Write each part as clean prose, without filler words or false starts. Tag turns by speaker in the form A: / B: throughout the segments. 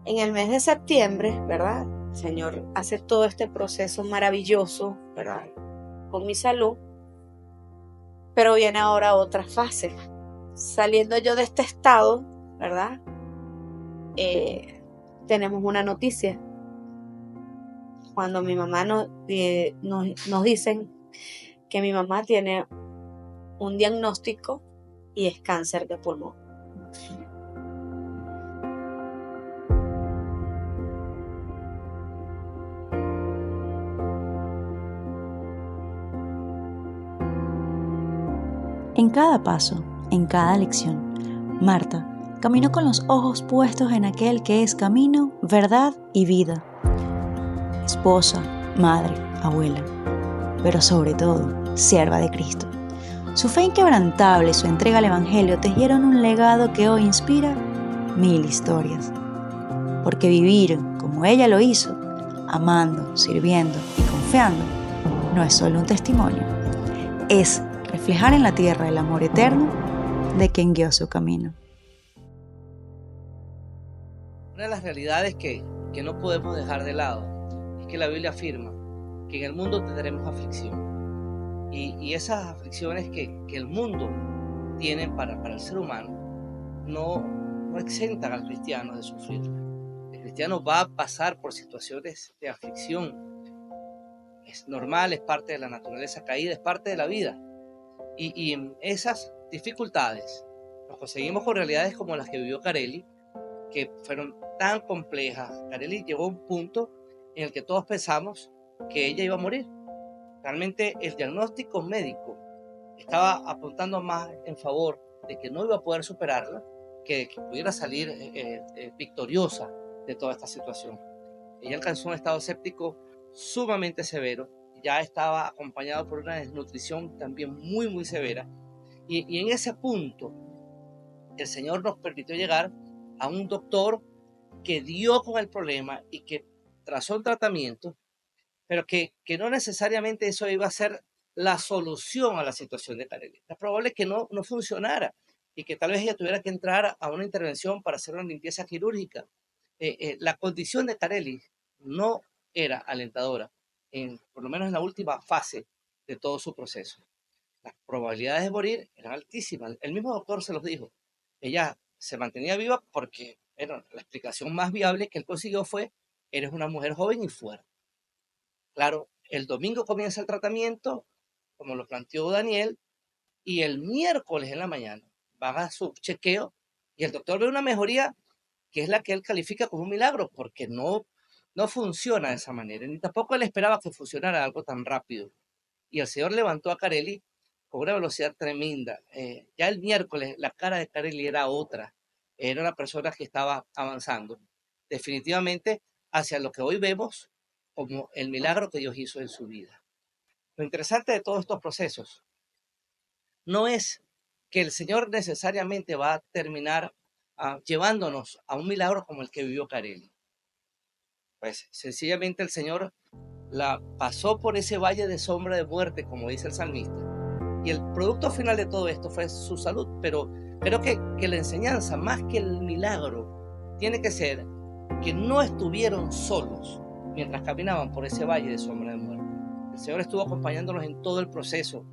A: En el mes de septiembre, ¿verdad? El Señor hace todo este proceso maravilloso, ¿verdad? Con mi salud, pero viene ahora otra fase. Saliendo yo de este estado, ¿verdad? Tenemos una noticia. Cuando mi mamá nos dicen que mi mamá tiene un diagnóstico y es cáncer de pulmón.
B: En cada paso, en cada lección, Marta caminó con los ojos puestos en aquel que es camino, verdad y vida. Esposa, madre, abuela, pero sobre todo, sierva de Cristo. Su fe inquebrantable y su entrega al Evangelio tejieron un legado que hoy inspira 1000 historias. Porque vivir como ella lo hizo, amando, sirviendo y confiando, no es solo un testimonio, es reflejar en la tierra el amor eterno de quien guió su camino.
C: Una de las realidades que no podemos dejar de lado es que la Biblia afirma que en el mundo tendremos aflicción. Y esas aflicciones que el mundo tiene para el ser humano no exentan al cristiano de sufrir. El cristiano va a pasar por situaciones de aflicción. Es normal, es parte de la naturaleza caída, es parte de la vida. Y en esas dificultades nos conseguimos con realidades como las que vivió Carelli, que fueron tan complejas. Carelli llegó a un punto en el que todos pensamos que ella iba a morir. Realmente el diagnóstico médico estaba apuntando más en favor de que no iba a poder superarla, que pudiera salir victoriosa de toda esta situación. Ella alcanzó un estado séptico sumamente severo, ya estaba acompañado por una desnutrición también muy severa, y en ese punto el Señor nos permitió llegar a un doctor que dio con el problema y que trazó un tratamiento, pero que no necesariamente eso iba a ser la solución a la situación de Carelli. Es probable que no funcionara y que tal vez ella tuviera que entrar a una intervención para hacer una limpieza quirúrgica. La condición de Carelli no era alentadora, por lo menos en la última fase de todo su proceso. Las probabilidades de morir eran altísimas. El mismo doctor se los dijo. Ella se mantenía viva porque la explicación más viable que él consiguió fue: eres una mujer joven y fuerte. Claro, el domingo comienza el tratamiento, como lo planteó Daniel, y el miércoles en la mañana van a su chequeo y el doctor ve una mejoría que es la que él califica como un milagro, porque no funciona de esa manera, ni tampoco él esperaba que funcionara algo tan rápido. Y el Señor levantó a Carelli con una velocidad tremenda. Ya el miércoles la cara de Carelli era otra, era una persona que estaba avanzando definitivamente hacia lo que hoy vemos como el milagro que Dios hizo en su vida. Lo interesante de todos estos procesos no es que el Señor necesariamente va a terminar llevándonos a un milagro como el que vivió Carelli. Pues sencillamente el Señor la pasó por ese valle de sombra de muerte, como dice el salmista. Y el producto final de todo esto fue su salud. Pero creo que la enseñanza, más que el milagro, tiene que ser que no estuvieron solos mientras caminaban por ese valle de sombra de muerte. El Señor estuvo acompañándolos en todo el proceso,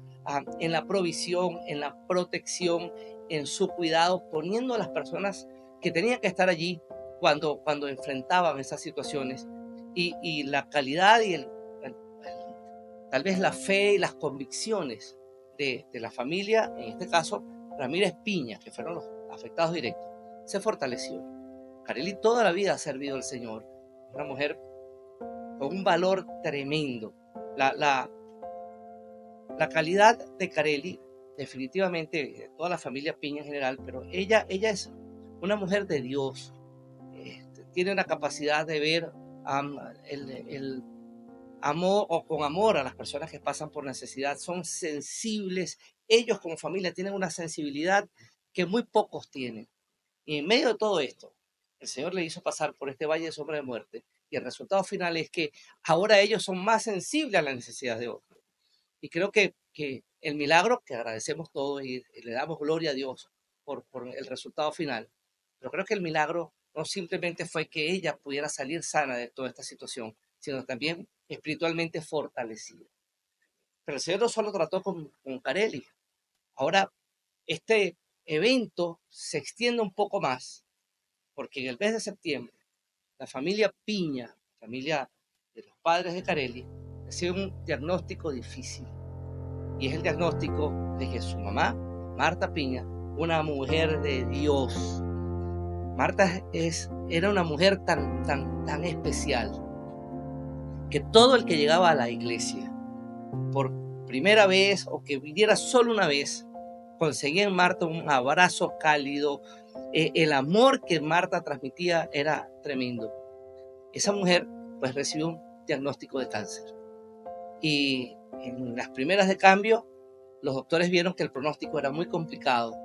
C: en la provisión, en la protección, en su cuidado, poniendo a las personas que tenían que estar allí cuando enfrentaban esas situaciones. Y la calidad y tal vez la fe y las convicciones de la familia, en este caso Ramírez Piña, que fueron los afectados directos, se fortaleció. Carelli toda la vida ha servido al Señor, una mujer con un valor tremendo. La calidad de Carelli, definitivamente, toda la familia Piña en general, pero ella es una mujer de Dios. Tiene una capacidad de ver el amor o con amor a las personas que pasan por necesidad. Son sensibles. Ellos como familia tienen una sensibilidad que muy pocos tienen. Y en medio de todo esto, el Señor le hizo pasar por este valle de sombra de muerte. Y el resultado final es que ahora ellos son más sensibles a las necesidades de otros. Y creo que el milagro, que agradecemos todos y le damos gloria a Dios por el resultado final, pero creo que el milagro no simplemente fue que ella pudiera salir sana de toda esta situación, sino también espiritualmente fortalecida. Pero el Señor no solo trató con Carely. Ahora este evento se extiende un poco más, porque en el mes de septiembre, la familia Piña, familia de los padres de Carely, recibe un diagnóstico difícil. Y es el diagnóstico de que su mamá, Marta Piña, una mujer de Dios. Marta era una mujer tan especial que todo el que llegaba a la iglesia por primera vez o que viniera solo una vez, conseguía en Marta un abrazo cálido. El amor que Marta transmitía era tremendo. Esa mujer pues recibió un diagnóstico de cáncer. Y en las primeras de cambio, los doctores vieron que el pronóstico era muy complicado.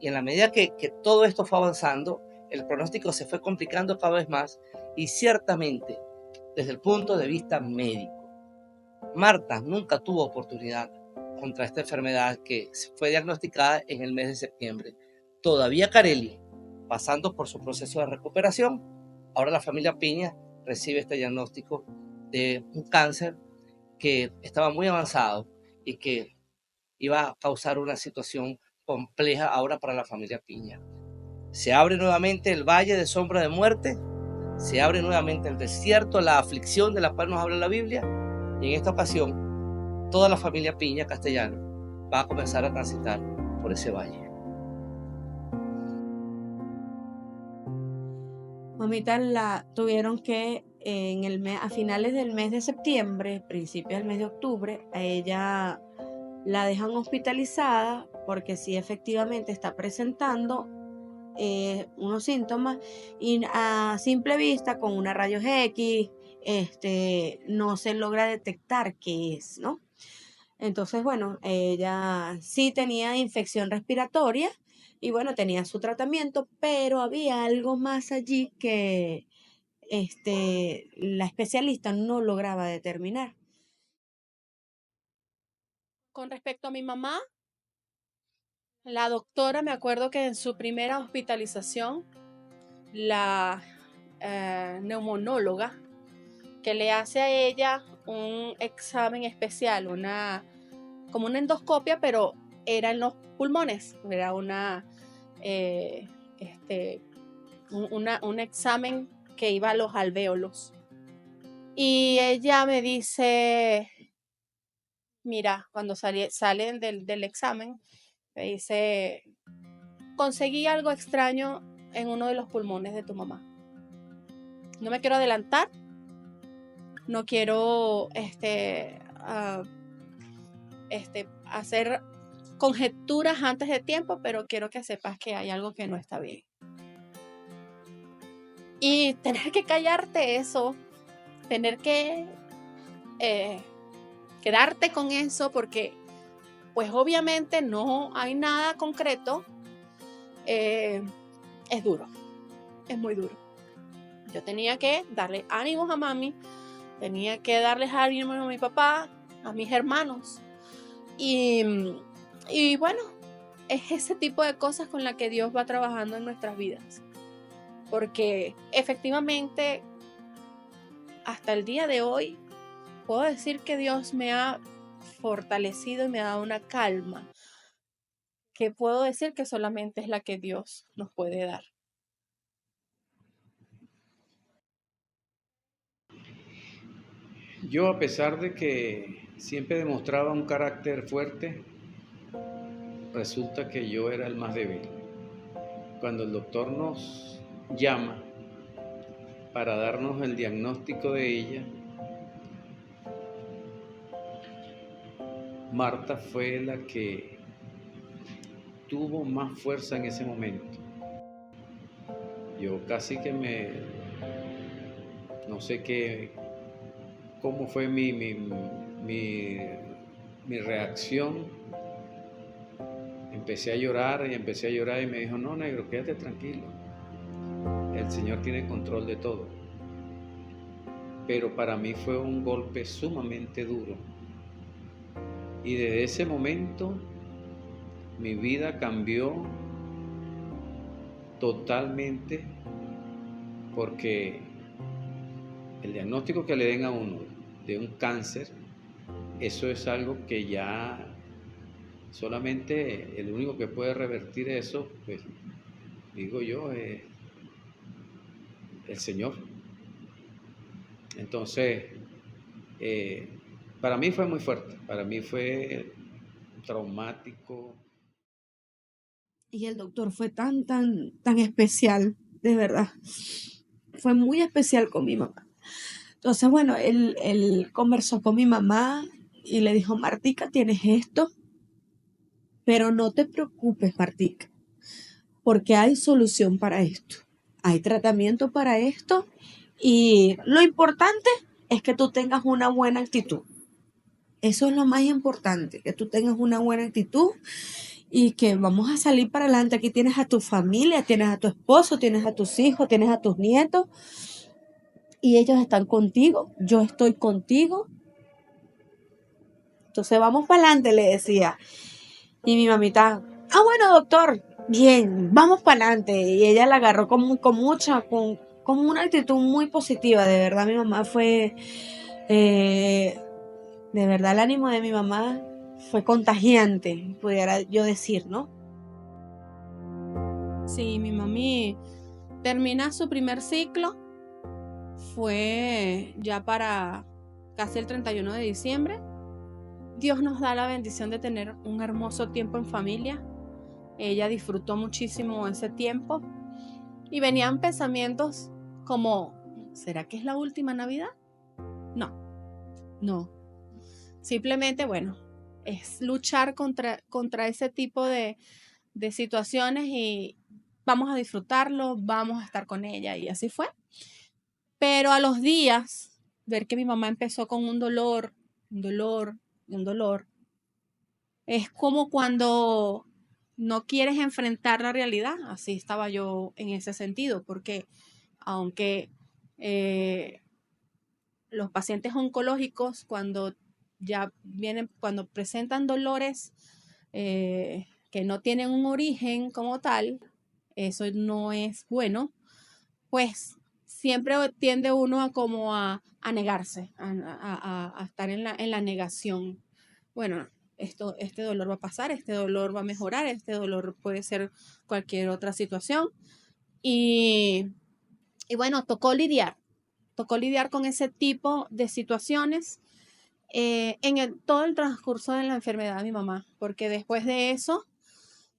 C: Y en la medida que todo esto fue avanzando, el pronóstico se fue complicando cada vez más. Y ciertamente, desde el punto de vista médico, Marta nunca tuvo oportunidad contra esta enfermedad que fue diagnosticada en el mes de septiembre. Todavía Carely, pasando por su proceso de recuperación, ahora la familia Piña recibe este diagnóstico de un cáncer que estaba muy avanzado y que iba a causar una situación compleja ahora para la familia Piña. Se abre nuevamente el valle de sombra de muerte, se abre nuevamente el desierto, la aflicción de la cual nos habla la Biblia, y en esta ocasión toda la familia Piña Castellano va a comenzar a transitar por ese valle.
A: Mamita la tuvieron que a finales del mes de septiembre, principios del mes de octubre, a ella la dejan hospitalizada porque sí efectivamente está presentando unos síntomas y a simple vista con una rayos X no se logra detectar qué es, ¿no? Entonces, bueno, ella sí tenía infección respiratoria y bueno, tenía su tratamiento, pero había algo más allí que la especialista no lograba determinar.
D: Con respecto a mi mamá, la doctora, me acuerdo que en su primera hospitalización, la neumonóloga, que le hace a ella un examen especial, como una endoscopia, pero era en los pulmones, era un examen que iba a los alvéolos. Y ella me dice, mira, cuando salen del examen, me dice, conseguí algo extraño en uno de los pulmones de tu mamá. No me quiero adelantar, no quiero hacer conjeturas antes de tiempo, pero quiero que sepas que hay algo que no está bien. Y tener que callarte eso, tener que quedarte con eso, porque pues obviamente no hay nada concreto, es duro, es muy duro. Yo tenía que darle ánimos a mami, tenía que darles ánimos a mi papá, a mis hermanos. Y bueno, es ese tipo de cosas con las que Dios va trabajando en nuestras vidas. Porque efectivamente, hasta el día de hoy, puedo decir que Dios me ha fortalecido y me ha dado una calma que puedo decir que solamente es la que Dios nos puede dar.
E: Yo, a pesar de que siempre demostraba un carácter fuerte, resulta que yo era el más débil. Cuando el doctor nos llama para darnos el diagnóstico de ella, Marta fue la que tuvo más fuerza en ese momento. Yo casi que no sé cómo fue mi reacción. Empecé a llorar y me dijo, no, negro, quédate tranquilo. El Señor tiene control de todo. Pero para mí fue un golpe sumamente duro. Y desde ese momento mi vida cambió totalmente porque el diagnóstico que le den a uno de un cáncer, eso es algo que ya solamente el único que puede revertir eso, pues digo yo, es el Señor. Entonces, para mí fue muy fuerte, para mí fue traumático.
A: Y el doctor fue tan especial, de verdad. Fue muy especial con mi mamá. Entonces, bueno, él conversó con mi mamá y le dijo, Martica, tienes esto, pero no te preocupes, Martica, porque hay solución para esto. Hay tratamiento para esto y lo importante es que tú tengas una buena actitud. Eso es lo más importante, que tú tengas una buena actitud y que vamos a salir para adelante. Aquí tienes a tu familia, tienes a tu esposo, tienes a tus hijos, tienes a tus nietos y ellos están contigo, yo estoy contigo. Entonces vamos para adelante, le decía. Y mi mamita, bueno, doctor, bien, vamos para adelante. Y ella la agarró con una actitud muy positiva, de verdad. Mi mamá fue, de verdad, el ánimo de mi mamá fue contagiante, pudiera yo decir, ¿no?
D: Sí, mi mami termina su primer ciclo, fue ya para casi el 31 de diciembre. Dios nos da la bendición de tener un hermoso tiempo en familia. Ella disfrutó muchísimo ese tiempo y venían pensamientos como, ¿será que es la última Navidad? No. Simplemente, bueno, es luchar contra ese tipo de situaciones y vamos a disfrutarlo, vamos a estar con ella y así fue. Pero a los días, ver que mi mamá empezó con un dolor, es como cuando no quieres enfrentar la realidad. Así estaba yo en ese sentido, porque aunque los pacientes oncológicos cuando presentan dolores que no tienen un origen como tal, eso no es bueno, pues siempre tiende uno a negarse, a estar en la negación. Bueno, este dolor va a pasar, este dolor va a mejorar, este dolor puede ser cualquier otra situación. Y bueno, tocó lidiar con ese tipo de situaciones en todo el transcurso de la enfermedad de mi mamá, porque después de eso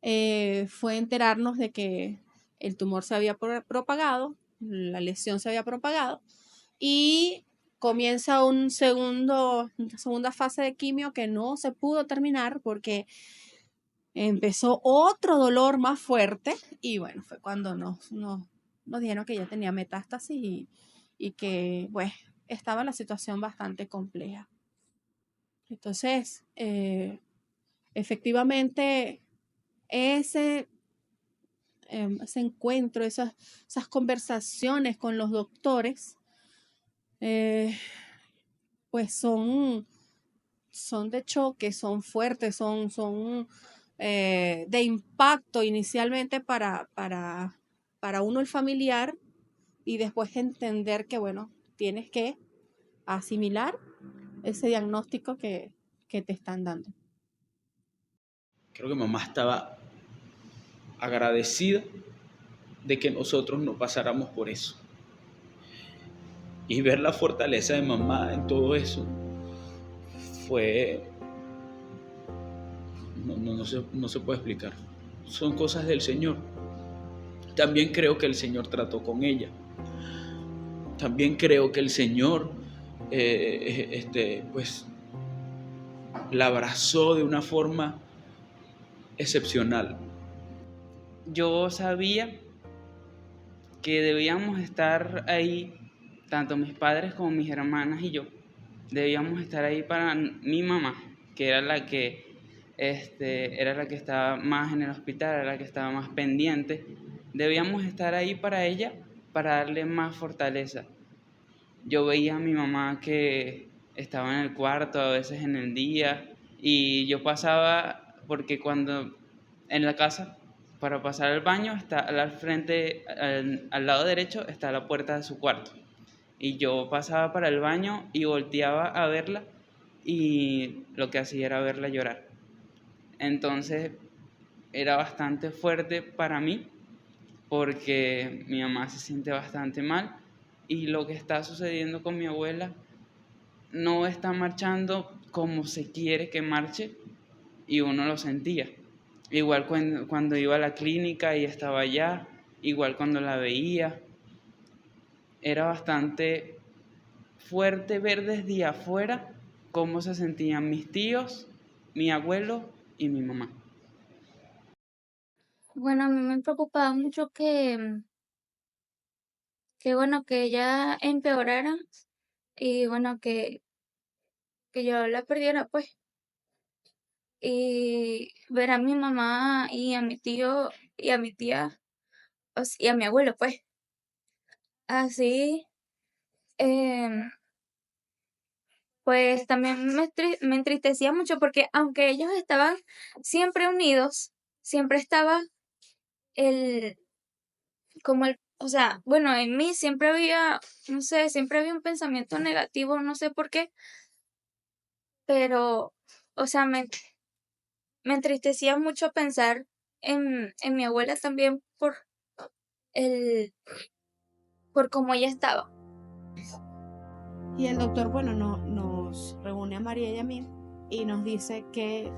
D: fue enterarnos de que el tumor se había propagado, la lesión se había propagado y comienza una segunda fase de quimio que no se pudo terminar porque empezó otro dolor más fuerte y bueno, fue cuando nos dijeron que ya tenía metástasis y que pues estaba la situación bastante compleja. Entonces, efectivamente, ese encuentro, esas conversaciones con los doctores, pues son de choque, son fuertes, son de impacto inicialmente para uno el familiar y después entender que, bueno, tienes que asimilar ese diagnóstico que te están dando.
F: Creo que mamá estaba agradecida de que nosotros no pasáramos por eso. Y ver la fortaleza de mamá en todo eso fue... No se puede explicar. Son cosas del Señor. También creo que el Señor trató con ella. También creo que el Señor pues la abrazó de una forma excepcional.
G: Yo sabía que debíamos estar ahí, tanto mis padres como mis hermanas y yo, debíamos estar ahí para mi mamá, que era la que estaba más en el hospital, era la que estaba más pendiente. Debíamos estar ahí para ella, para darle más fortaleza. Yo veía a mi mamá que estaba en el cuarto, a veces en el día, y yo pasaba, porque cuando en la casa para pasar al baño, está al frente, al lado derecho, está la puerta de su cuarto. Y yo pasaba para el baño y volteaba a verla y lo que hacía era verla llorar. Entonces era bastante fuerte para mí porque mi mamá se siente bastante mal y lo que está sucediendo con mi abuela no está marchando como se quiere que marche y uno lo sentía. Igual cuando iba a la clínica y estaba allá, igual cuando la veía, era bastante fuerte ver desde afuera cómo se sentían mis tíos, mi abuelo y mi mamá.
H: Bueno, a mí me preocupaba mucho que bueno, que ella empeorara y bueno, que yo la perdiera, pues. Y ver a mi mamá y a mi tío y a mi tía y a mi abuelo, pues. Así, em, pues también me entristecía mucho porque aunque ellos estaban siempre unidos, siempre estaba el, o sea, bueno, en mí siempre había, no sé, siempre había un pensamiento negativo, no sé por qué, pero, o sea, me entristecía mucho pensar en mi abuela también el, por cómo ella estaba.
A: Y el doctor, bueno, nos reúne a María y a mí y nos dice que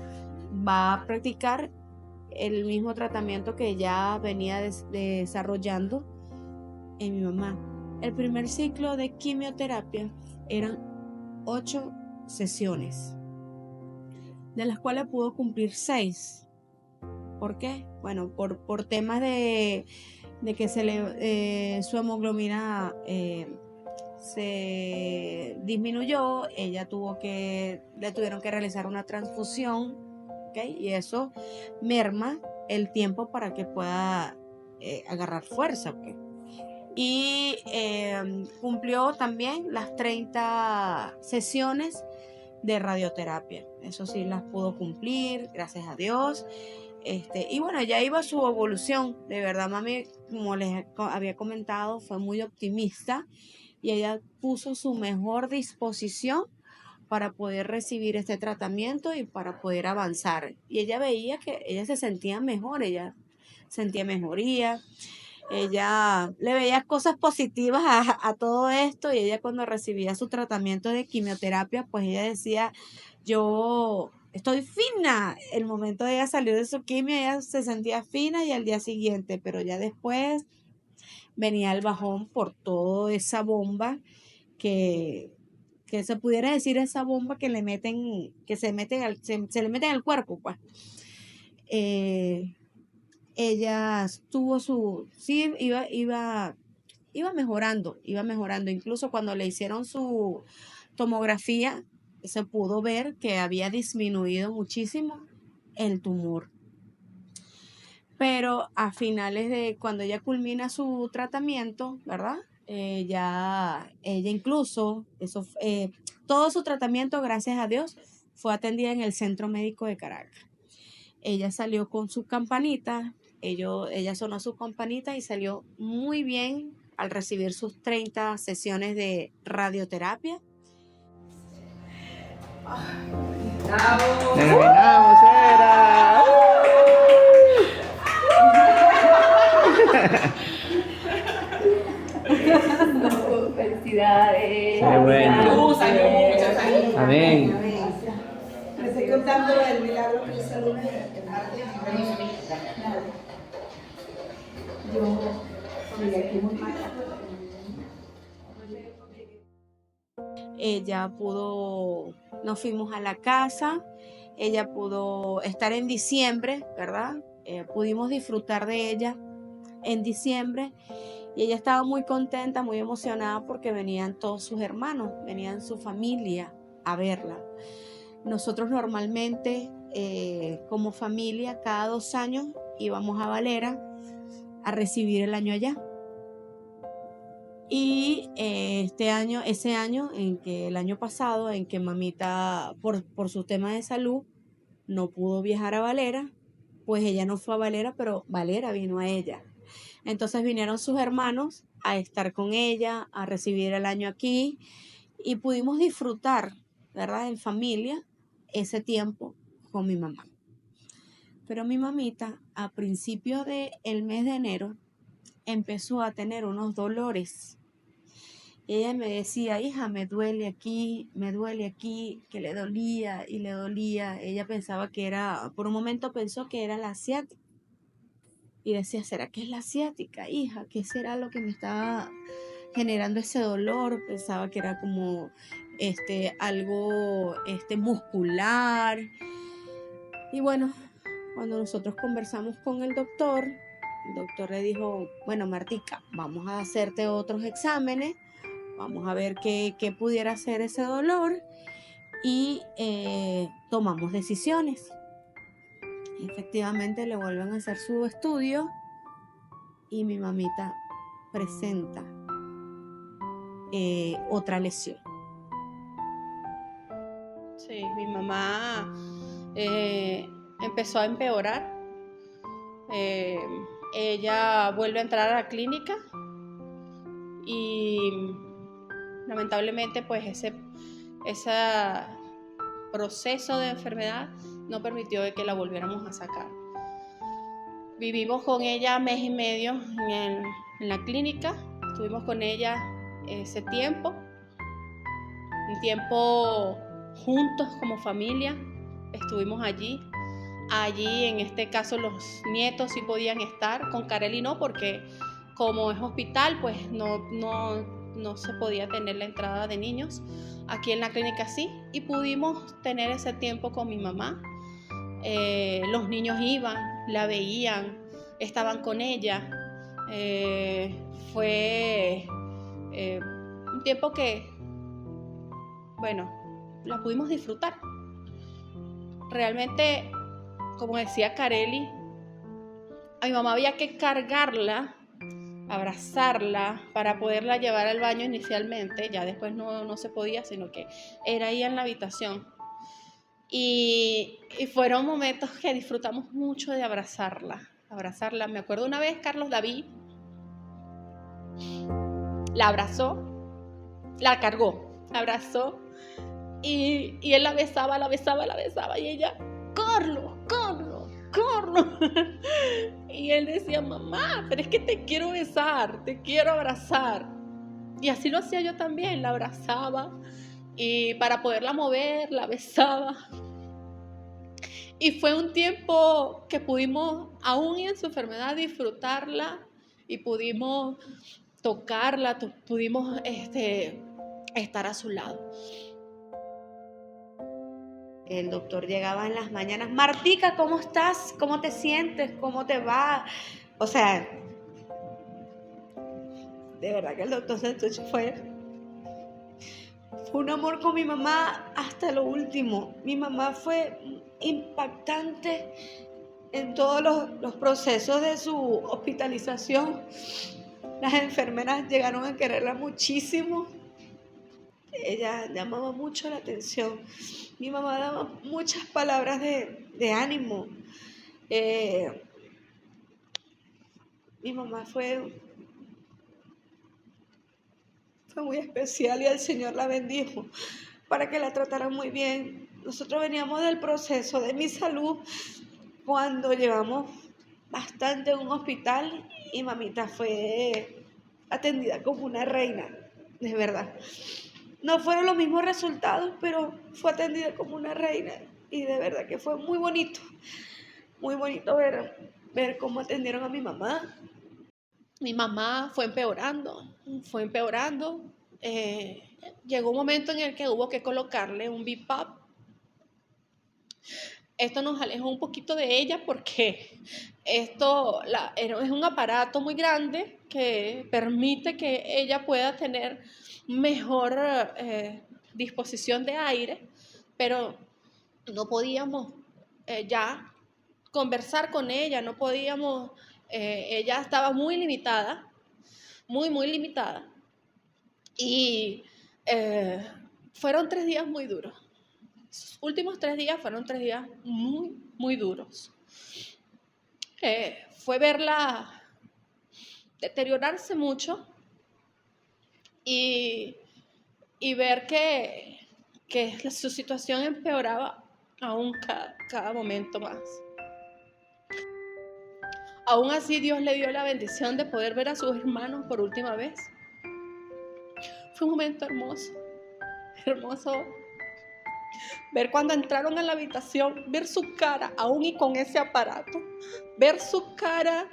A: va a practicar el mismo tratamiento que ya venía desarrollando en mi mamá. El primer ciclo de quimioterapia eran 8 sesiones, de las cuales pudo cumplir 6. ¿Por qué? Bueno, por temas de que su hemoglobina se disminuyó, le tuvieron que realizar una transfusión, ¿okay? Y eso merma el tiempo para que pueda agarrar fuerza, ¿okay? Y cumplió también las 30 sesiones de radioterapia. Eso sí las pudo cumplir, gracias a Dios. Y bueno, ya iba su evolución. De verdad, mami, como les había comentado, fue muy optimista y ella puso su mejor disposición para poder recibir este tratamiento y para poder avanzar. Y ella veía que ella se sentía mejor, ella sentía mejoría, ella le veía cosas positivas a todo esto y ella cuando recibía su tratamiento de quimioterapia, pues ella decía, yo estoy fina. El momento de ella salir de su quimio, ella se sentía fina y al día siguiente, pero ya después venía el bajón por toda esa bomba que se pudiera decir esa bomba que le meten, que se le mete en el cuerpo, pues. Ella tuvo sí, iba mejorando, incluso cuando le hicieron su tomografía, se pudo ver que había disminuido muchísimo el tumor. Pero a finales de cuando ella culmina su tratamiento, ¿verdad? Ella incluso, todo su tratamiento, gracias a Dios, fue atendida en el Centro Médico de Caracas. Ella salió con su campanita, ella sonó su campanita y salió muy bien al recibir sus 30 sesiones de radioterapia.
E: ¡Terminamos, era!
I: Felicidades.
E: Qué bueno. Amén.
I: Me estoy contando el milagro que hizo Luna.
A: Ella nos fuimos a la casa, ella pudo estar en diciembre, ¿verdad? Pudimos disfrutar de ella en diciembre y ella estaba muy contenta, muy emocionada porque venían todos sus hermanos, venían su familia a verla. Nosotros normalmente como familia cada 2 años íbamos a Valera a recibir el año allá. Y ese año, el año pasado, en que mamita, por su tema de salud, no pudo viajar a Valera, pues ella no fue a Valera, pero Valera vino a ella. Entonces vinieron sus hermanos a estar con ella, a recibir el año aquí y pudimos disfrutar, ¿verdad? En familia ese tiempo con mi mamá. Pero mi mamita a principio del mes de enero empezó a tener unos dolores. Y ella me decía, hija, me duele aquí, que le dolía y le dolía. Ella pensaba que era, por un momento pensó que era la ciática. Y decía, ¿será que es la ciática, hija? ¿Qué será lo que me está generando ese dolor? Pensaba que era como algo muscular. Y bueno, cuando nosotros conversamos con el doctor le dijo, bueno, Martica, vamos a hacerte otros exámenes, vamos a ver qué pudiera ser ese dolor y tomamos decisiones. Efectivamente le vuelven a hacer su estudio y mi mamita presenta otra lesión.
D: Sí, mi mamá empezó a empeorar. Ella vuelve a entrar a la clínica y lamentablemente pues ese proceso de enfermedad no permitió de que la volviéramos a sacar. Vivimos con ella mes y medio en la clínica, estuvimos con ella ese tiempo, un tiempo juntos como familia, estuvimos allí. Allí en este caso los nietos sí podían estar, con Kareli no, porque como es hospital pues no se podía tener la entrada de niños. Aquí en la clínica sí, y pudimos tener ese tiempo con mi mamá. Los niños iban, la veían, estaban con ella. Fue un tiempo que, bueno, la pudimos disfrutar. Realmente, como decía Kareli, a mi mamá había que cargarla, abrazarla para poderla llevar al baño inicialmente. Ya después no se podía, sino que era ahí en la habitación. Y fueron momentos que disfrutamos mucho de abrazarla. Me acuerdo una vez Carlos David la abrazó, la cargó, la abrazó y él la besaba y ella, Carlos. Y él decía, mamá, pero es que te quiero besar, te quiero abrazar. Y así lo hacía yo también, la abrazaba y para poderla mover, la besaba. Y fue un tiempo que pudimos, aún en su enfermedad, disfrutarla y pudimos tocarla, pudimos estar a su lado.
A: El doctor llegaba en las mañanas, Martica, ¿cómo estás? ¿Cómo te sientes? ¿Cómo te va? O sea, de verdad que el doctor Santucci fue un amor con mi mamá hasta lo último. Mi mamá fue impactante en todos los procesos de su hospitalización. Las enfermeras llegaron a quererla muchísimo. Ella llamaba mucho la atención. Mi mamá daba muchas palabras de ánimo. Mi mamá fue muy especial y el Señor la bendijo para que la trataran muy bien. Nosotros veníamos del proceso de mi salud cuando llevamos bastante en un hospital y mamita fue atendida como una reina, de verdad. No fueron los mismos resultados, pero fue atendida como una reina y de verdad que fue muy bonito ver cómo atendieron a mi mamá.
D: Mi mamá fue empeorando. Llegó un momento en el que hubo que colocarle un BiPAP. Esto nos alejó un poquito de ella porque es un aparato muy grande que permite que ella pueda tener mejor disposición de aire, pero no podíamos ya conversar con ella, no podíamos, ella estaba muy limitada, muy limitada. Y fueron 3 días muy duros. Los últimos 3 días fueron 3 días muy duros. fue verla deteriorarse mucho y ver que su situación empeoraba aún cada momento más. Aún así, Dios le dio la bendición de poder ver a sus hermanos por última vez. Fue un momento hermoso, hermoso. Ver cuando entraron a la habitación, ver su cara, aún y con ese aparato, ver su cara,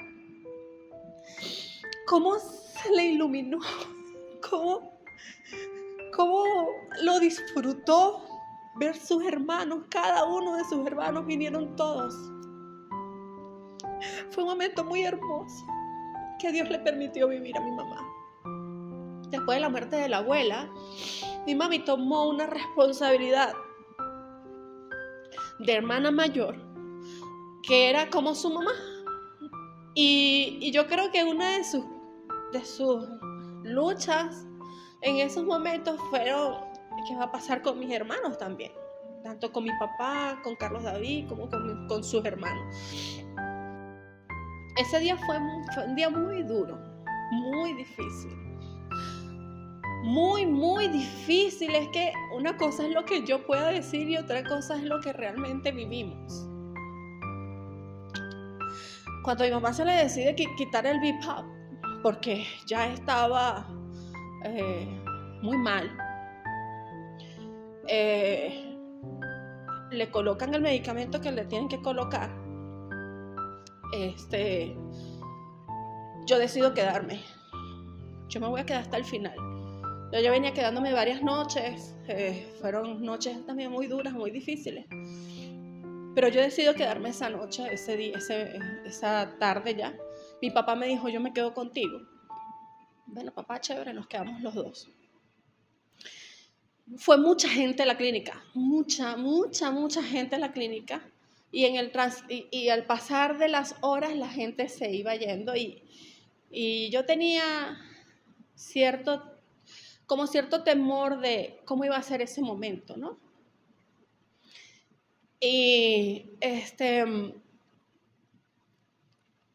D: cómo se le iluminó, cómo lo disfrutó, ver sus hermanos, cada uno de sus hermanos vinieron todos. Fue un momento muy hermoso que Dios le permitió vivir a mi mamá. Después de la muerte de la abuela, mi mami tomó una responsabilidad de hermana mayor que era como su mamá. Y yo creo que una de sus luchas en esos momentos fueron: ¿qué va a pasar con mis hermanos también? Tanto con mi papá, con Carlos David, como con sus hermanos. Ese día fue un día muy duro, muy difícil. Muy, muy difícil. Es que una cosa es lo que yo pueda decir y otra cosa es lo que realmente vivimos. Cuando a mi mamá se le decide quitar el BiPAP, porque ya estaba muy mal, le colocan el medicamento que le tienen que colocar. Yo decido quedarme. Yo me voy a quedar hasta el final. Yo venía quedándome varias noches, fueron noches también muy duras, muy difíciles, pero yo decido quedarme esa noche, ese día, esa tarde ya. Mi papá me dijo: yo me quedo contigo. Bueno, papá, chévere, nos quedamos los dos. Fue mucha gente en la clínica, mucha gente en la clínica, y al pasar de las horas la gente se iba yendo y yo tenía cierto temor de cómo iba a ser ese momento, ¿no? Y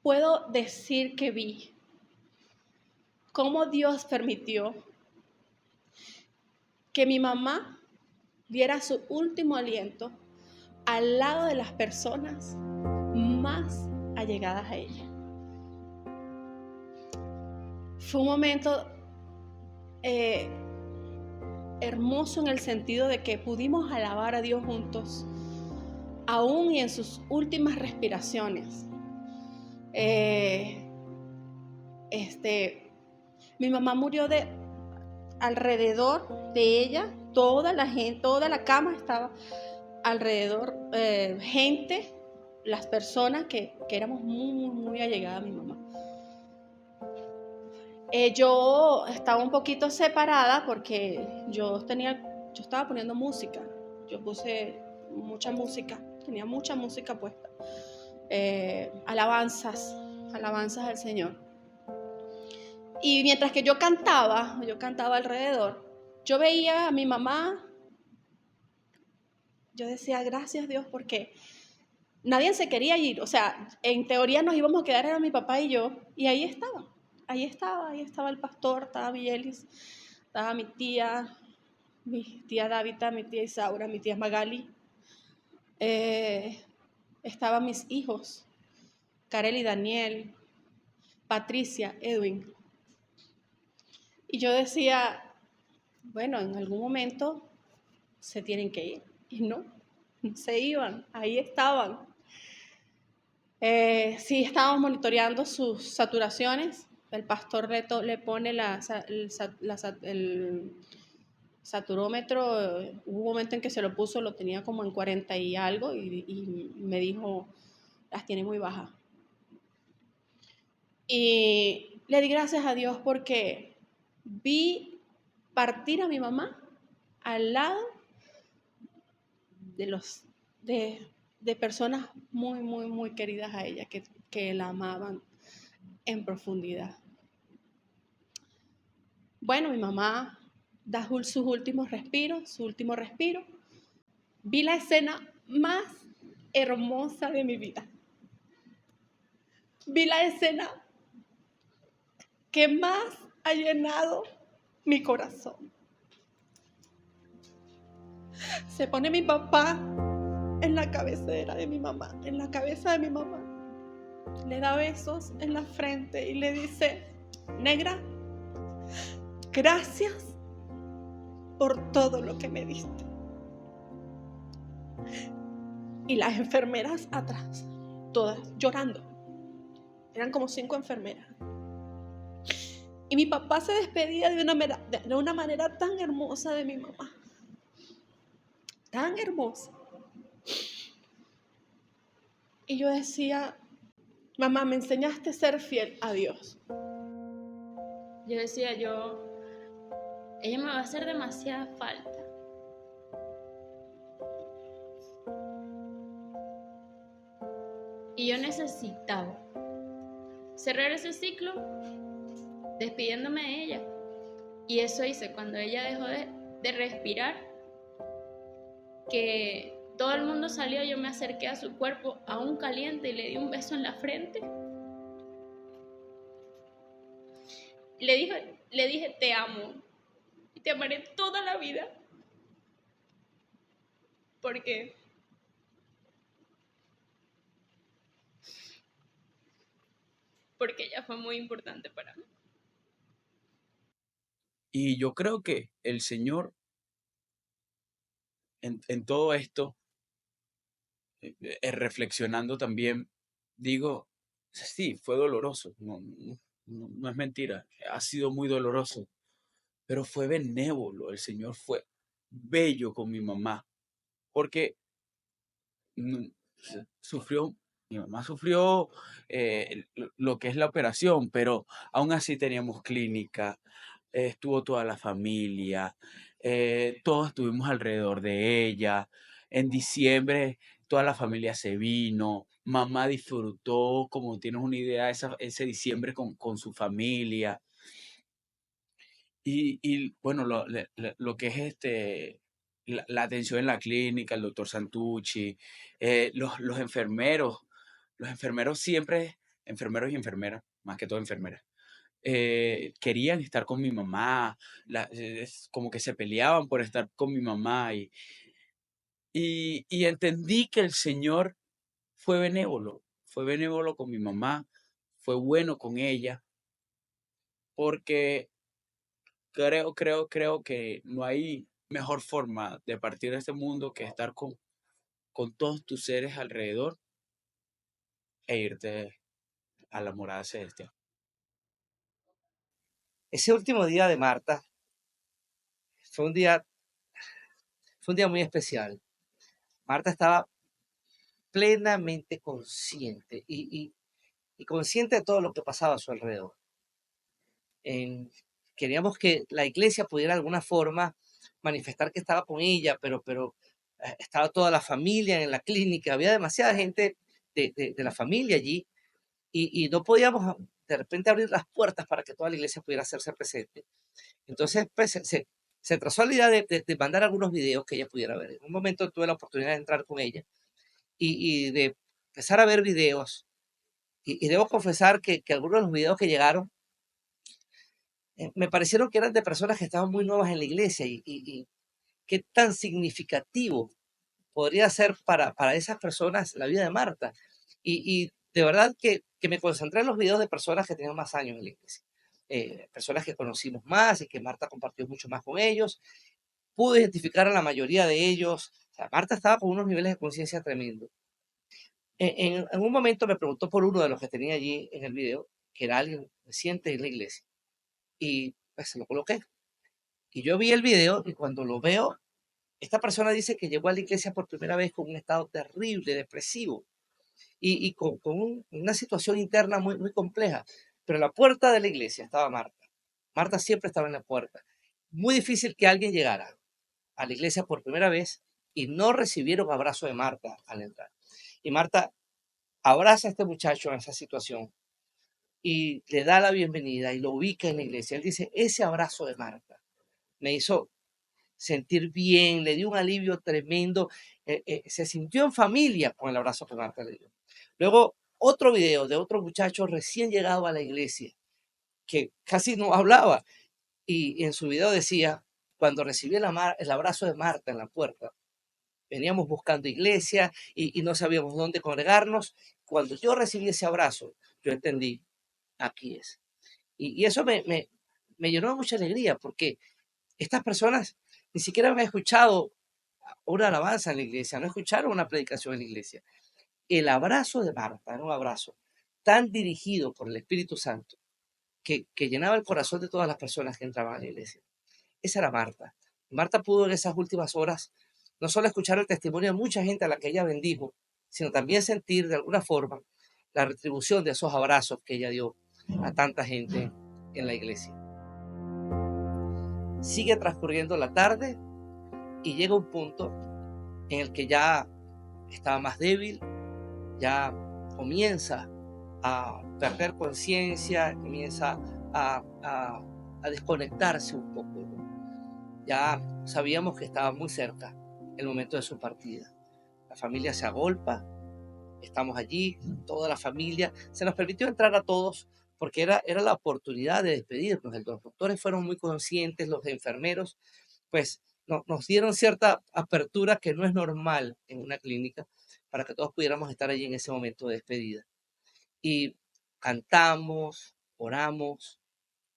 D: puedo decir que vi cómo Dios permitió que mi mamá diera su último aliento al lado de las personas más allegadas a ella. Fue un momento hermoso en el sentido de que pudimos alabar a Dios juntos, aún y en sus últimas respiraciones. Mi mamá murió alrededor de ella, toda la cama estaba alrededor, gente, las personas que éramos muy, muy allegadas a mi mamá. Yo estaba un poquito separada porque yo estaba poniendo música. Yo puse mucha música, tenía mucha música puesta. Alabanzas al Señor. Y mientras que yo cantaba alrededor, yo veía a mi mamá. Yo decía: gracias Dios, porque nadie se quería ir. O sea, en teoría nos íbamos a quedar, era mi papá y yo, y ahí estaba el pastor, estaba Mielis, estaba mi tía Davita, mi tía Isaura, mi tía Magali, estaban mis hijos, Karel y Daniel, Patricia, Edwin. Y yo decía: bueno, en algún momento se tienen que ir. Y no se iban, ahí estaban. Sí, estábamos monitoreando sus saturaciones. El pastor le pone el saturómetro. Hubo un momento en que se lo puso, lo tenía como en 40 y algo, y me dijo: las tiene muy bajas. Y le di gracias a Dios porque vi partir a mi mamá al lado de personas muy, muy, muy queridas a ella, que la amaban en profundidad. Bueno, mi mamá da sus últimos respiros, su último respiro. Vi la escena más hermosa de mi vida. vi la escena que más ha llenado mi corazón. Se pone mi papá en la cabecera de mi mamá, en la cabeza de mi mamá. Le da besos en la frente y le dice: negra, gracias por todo lo que me diste. Y las enfermeras atrás, todas llorando. Eran como 5 enfermeras. Y mi papá se despedía de una manera tan hermosa de mi mamá. Tan hermosa. Y yo decía: mamá, me enseñaste a ser fiel a Dios.
J: Yo decía, ella me va a hacer demasiada falta. Y yo necesitaba cerrar ese ciclo despidiéndome de ella. Y eso hice cuando ella dejó de respirar, que todo el mundo salió, yo me acerqué a su cuerpo aún caliente y le di un beso en la frente. Le dije, te amo y te amaré toda la vida. Porque ella fue muy importante para mí.
F: Y yo creo que el Señor en todo esto, reflexionando también, digo, sí, fue doloroso, no es mentira, ha sido muy doloroso, pero fue benévolo, el Señor fue bello con mi mamá, porque mm, mi mamá sufrió lo que es la operación, pero aún así teníamos clínica, estuvo toda la familia, todos estuvimos alrededor de ella. En diciembre toda la familia se vino, mamá disfrutó, como tienes una idea, ese diciembre con su familia. Y bueno, lo que es la atención en la clínica, el doctor Santucci, los enfermeros siempre, enfermeros y enfermeras, más que todo enfermeras, querían estar con mi mamá, es como que se peleaban por estar con mi mamá y entendí que el Señor fue benévolo con mi mamá, fue bueno con ella, porque creo que no hay mejor forma de partir de este mundo que estar con todos tus seres alrededor e irte a la morada celestial.
C: Ese último día de Marta fue un día muy especial. Marta estaba plenamente consciente y consciente de todo lo que pasaba a su alrededor. Queríamos que la iglesia pudiera de alguna forma manifestar que estaba con ella, pero estaba toda la familia en la clínica, había demasiada gente de la familia allí y no podíamos de repente abrir las puertas para que toda la iglesia pudiera hacerse presente. Entonces pues, se trazó la idea de mandar algunos videos que ella pudiera ver. En un momento tuve la oportunidad de entrar con ella y de empezar a ver videos. Y debo confesar que algunos de los videos que llegaron me parecieron que eran de personas que estaban muy nuevas en la iglesia y qué tan significativo podría ser para esas personas la vida de Marta. Y de verdad que me concentré en los videos de personas que tenían más años en la iglesia. Personas que conocimos más y que Marta compartió mucho más con ellos. Pude identificar a la mayoría de ellos. O sea, Marta estaba con unos niveles de conciencia tremendos. En un momento me preguntó por uno de los que tenía allí en el video, que era alguien reciente en la iglesia. Y pues se lo coloqué. Y yo vi el video y cuando lo veo, esta persona dice que llegó a la iglesia por primera vez con un estado terrible, depresivo y con una situación interna muy, muy compleja. Pero en la puerta de la iglesia estaba Marta. Marta siempre estaba en la puerta. Muy difícil que alguien llegara a la iglesia por primera vez y no recibiera un abrazo de Marta al entrar. Y Marta abraza a este muchacho en esa situación y le da la bienvenida y lo ubica en la iglesia. Él dice, ese abrazo de Marta me hizo sentir bien, le dio un alivio tremendo, se sintió en familia con el abrazo que Marta le dio. Luego otro video de otro muchacho recién llegado a la iglesia, que casi no hablaba, y en su video decía, cuando recibí el abrazo de Marta en la puerta, veníamos buscando iglesia y no sabíamos dónde congregarnos. Cuando yo recibí ese abrazo, yo entendí, aquí es. Y eso me llenó de mucha alegría, porque estas personas ni siquiera me han escuchado una alabanza en la iglesia, no escucharon una predicación en la iglesia. El abrazo de Marta era un abrazo tan dirigido por el Espíritu Santo que llenaba el corazón de todas las personas que entraban a la iglesia. Esa era Marta. Marta pudo en esas últimas horas no solo escuchar el testimonio de mucha gente a la que ella bendijo, sino también sentir de alguna forma la retribución de esos abrazos que ella dio a tanta gente en la iglesia. Sigue transcurriendo la tarde y llega un punto en el que ya estaba más débil, ya comienza a perder conciencia, comienza a desconectarse un poco, ¿no? Ya sabíamos que estaba muy cerca el momento de su partida. La familia se agolpa, estamos allí, toda la familia. Se nos permitió entrar a todos porque era la oportunidad de despedirnos. Los doctores fueron muy conscientes, los enfermeros, pues nos dieron cierta apertura que no es normal en una clínica para que todos pudiéramos estar allí en ese momento de despedida. Y cantamos, oramos,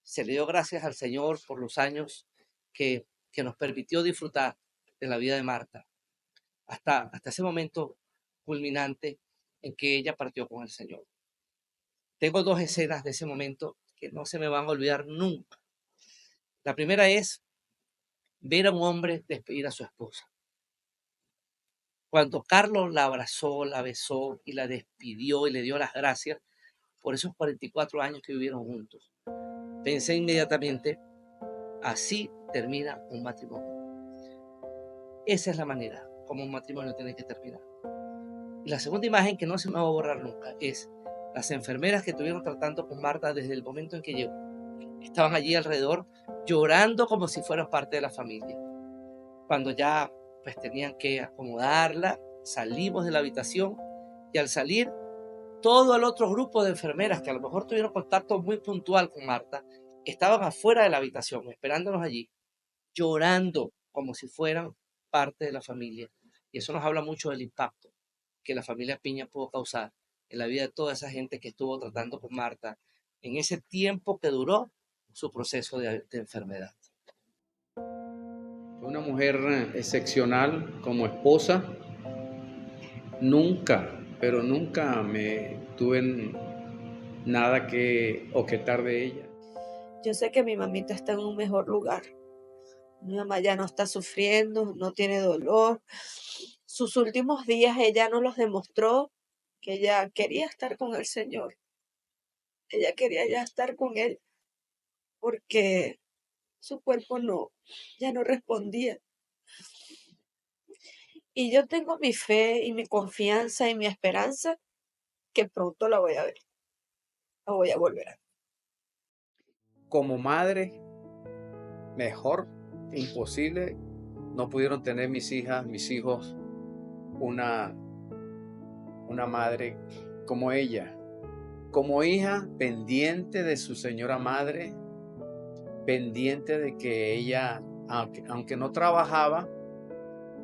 C: se le dio gracias al Señor por los años que nos permitió disfrutar de la vida de Marta, hasta ese momento culminante en que ella partió con el Señor. Tengo dos escenas de ese momento que no se me van a olvidar nunca. La primera es ver a un hombre despedir a su esposa. Cuando Carlos la abrazó, la besó y la despidió y le dio las gracias por esos 44 años que vivieron juntos, pensé inmediatamente, así termina un matrimonio. Esa es la manera como un matrimonio tiene que terminar. Y la segunda imagen que no se me va a borrar nunca es las enfermeras que estuvieron tratando con Marta desde el momento en que llegó. Estaban allí alrededor llorando como si fueran parte de la familia. Cuando ya pues tenían que acomodarla, salimos de la habitación y al salir todo el otro grupo de enfermeras que a lo mejor tuvieron contacto muy puntual con Marta estaban afuera de la habitación esperándonos allí, llorando como si fueran parte de la familia. Y eso nos habla mucho del impacto que la familia Piña pudo causar en la vida de toda esa gente que estuvo tratando con Marta en ese tiempo que duró su proceso de enfermedad.
E: Fue una mujer excepcional como esposa. Nunca, pero nunca me tuve nada que objetar de ella.
A: Yo sé que mi mamita está en un mejor lugar. Mi mamá ya no está sufriendo, no tiene dolor. Sus últimos días ella nos los demostró que ella quería estar con el Señor. Ella quería ya estar con Él porque su cuerpo ya no respondía. Y yo tengo mi fe y mi confianza y mi esperanza que pronto la voy a ver. La voy a volver a ver.
E: Como madre, mejor, imposible. No pudieron tener mis hijos, una madre como ella. Como hija, pendiente de su señora madre, pendiente de que ella, aunque no trabajaba,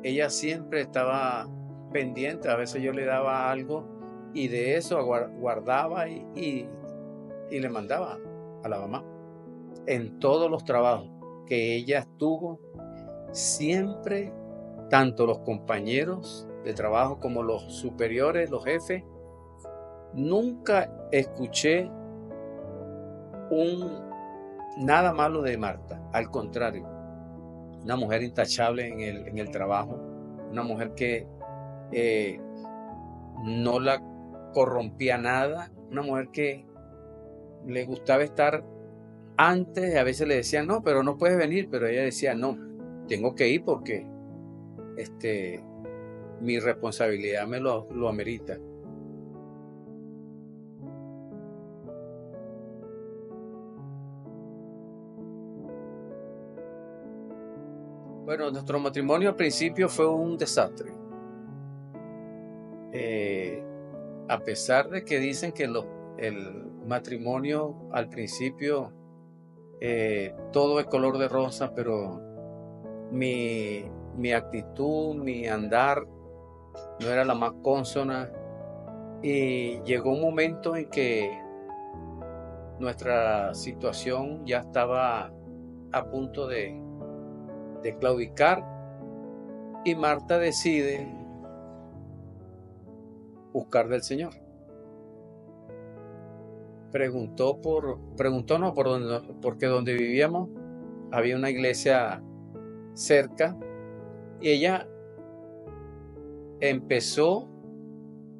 E: ella siempre estaba pendiente. A veces yo le daba algo y de eso guardaba y le mandaba a la mamá. En todos los trabajos que ella estuvo, siempre, tanto los compañeros de trabajo como los superiores, los jefes, nunca escuché nada malo de Marta. Al contrario, una mujer intachable en el trabajo, una mujer que no la corrompía nada, una mujer que le gustaba estar antes. A veces le decían, no, pero no puedes venir, pero ella decía, no, tengo que ir porque mi responsabilidad me lo amerita. Bueno, nuestro matrimonio al principio fue un desastre. a pesar de que dicen que el matrimonio al principio todo es color de rosa, pero mi actitud, mi andar no era la más consona, y llegó un momento en que nuestra situación ya estaba a punto de claudicar, y Marta decide buscar del Señor. Preguntó no, porque donde vivíamos había una iglesia cerca, y ella empezó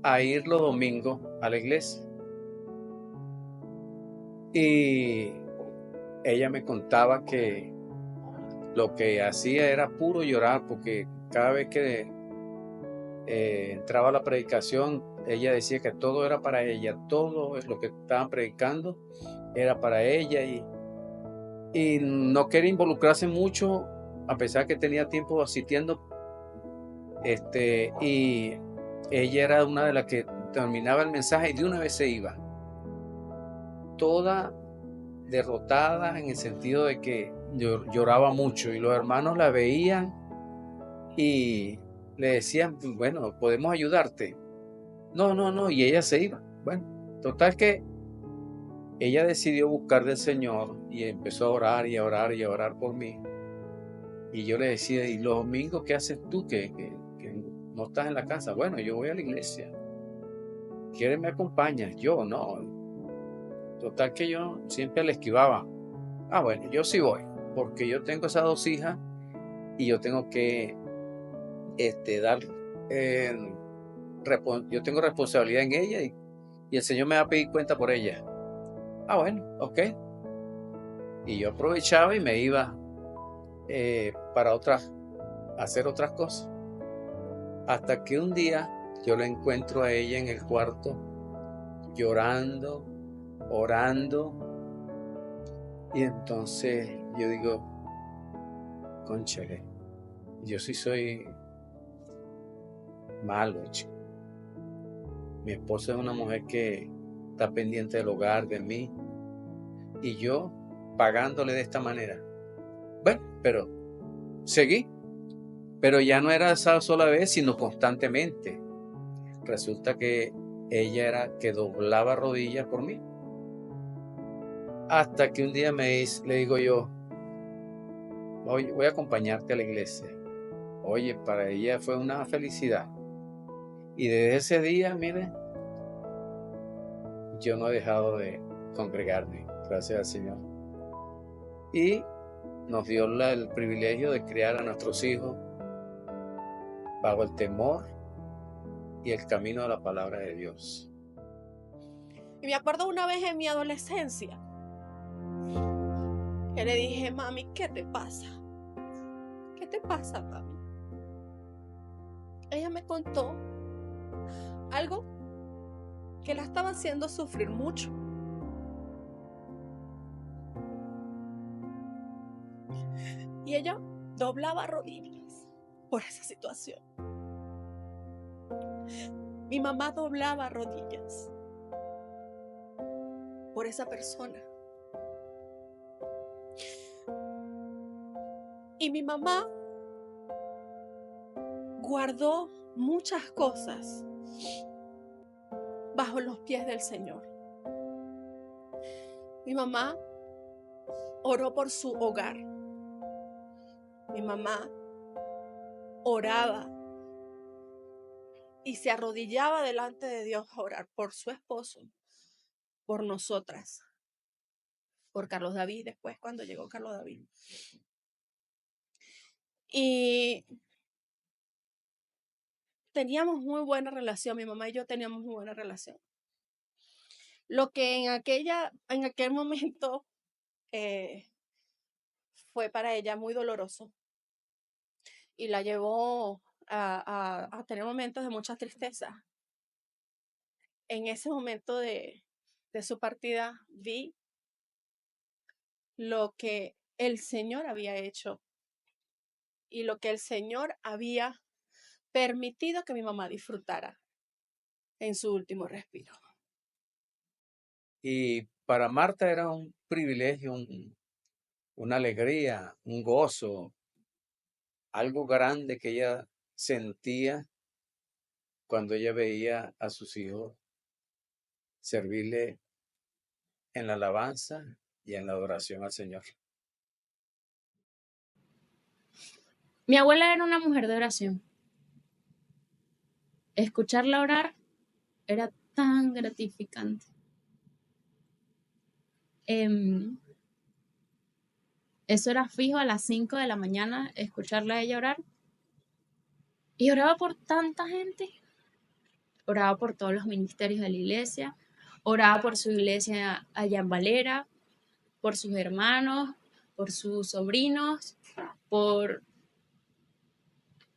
E: a ir los domingos a la iglesia. Y ella me contaba que lo que hacía era puro llorar, porque cada vez que entraba la predicación, ella decía que todo era para ella, todo lo que estaban predicando era para ella, y no quería involucrarse mucho, a pesar que tenía tiempo asistiendo, y ella era una de las que terminaba el mensaje y de una vez se iba, toda derrotada, en el sentido de que lloraba mucho, y los hermanos la veían y le decían, bueno, podemos ayudarte. No, y ella se iba. Bueno, total que ella decidió buscar del Señor y empezó a orar y a orar y a orar por mí. Y yo le decía, ¿y los domingos qué haces tú que no estás en la casa? Bueno, yo voy a la iglesia. ¿Quieres me acompañas? Yo no. Total que yo siempre le esquivaba. Bueno, yo sí voy, porque yo tengo esas 2 hijas y yo tengo que yo tengo responsabilidad en ella, y el Señor me va a pedir cuenta por ella. Bueno, ok. Y yo aprovechaba y me iba para hacer otras cosas. Hasta que un día yo la encuentro a ella en el cuarto, llorando, orando. Y entonces yo digo, cónchale, yo sí soy malo, chico. Mi esposa es una mujer que está pendiente del hogar, de mí, y yo pagándole de esta manera. Bueno, pero seguí. Pero ya no era esa sola vez, sino constantemente. Resulta que ella era que doblaba rodillas por mí. Hasta que un día le digo yo, oye, voy a acompañarte a la iglesia. Oye, para ella fue una felicidad. Y desde ese día, mire, yo no he dejado de congregarme, gracias al Señor. Y nos dio el privilegio de criar a nuestros hijos bajo el temor y el camino de la palabra de Dios.
D: Y me acuerdo una vez en mi adolescencia que le dije, mami, ¿qué te pasa? ¿Qué te pasa, mami? Ella me contó algo que la estaba haciendo sufrir mucho. Y ella doblaba rodillas por esa situación. Mi mamá doblaba rodillas por esa persona. Y mi mamá guardó muchas cosas bajo los pies del Señor. Mi mamá oró por su hogar. Mi mamá oraba y se arrodillaba delante de Dios a orar por su esposo, por nosotras, por Carlos David, después cuando llegó Carlos David. Y teníamos muy buena relación, mi mamá y yo teníamos muy buena relación. Lo que en aquel momento fue para ella muy doloroso y la llevó a tener momentos de mucha tristeza. En ese momento de su partida vi lo que el Señor había hecho y lo que el Señor había permitido que mi mamá disfrutara. en su último respiro.
E: Y para Marta era un privilegio, una alegría, un gozo, algo grande que ella sentía cuando ella veía a sus hijos servirle en la alabanza y en la adoración al Señor.
J: Mi abuela era una mujer de oración. Escucharla orar era tan gratificante. Eso era fijo a las 5 de la mañana, escucharla a ella orar. Y oraba por tanta gente. Oraba por todos los ministerios de la iglesia. Oraba por su iglesia allá en Valera, por sus hermanos, por sus sobrinos, por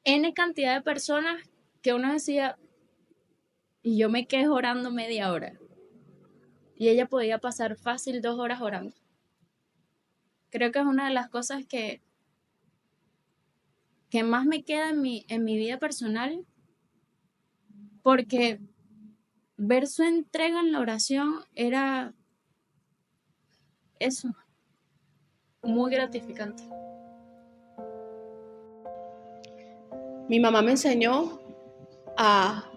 J: N cantidad de personas que uno decía, y yo me quedé orando media hora. Y ella podía pasar fácil 2 horas orando. Creo que es una de las cosas que más me queda en mi vida personal, porque ver su entrega en la oración era eso, muy gratificante.
D: Mi mamá me enseñó a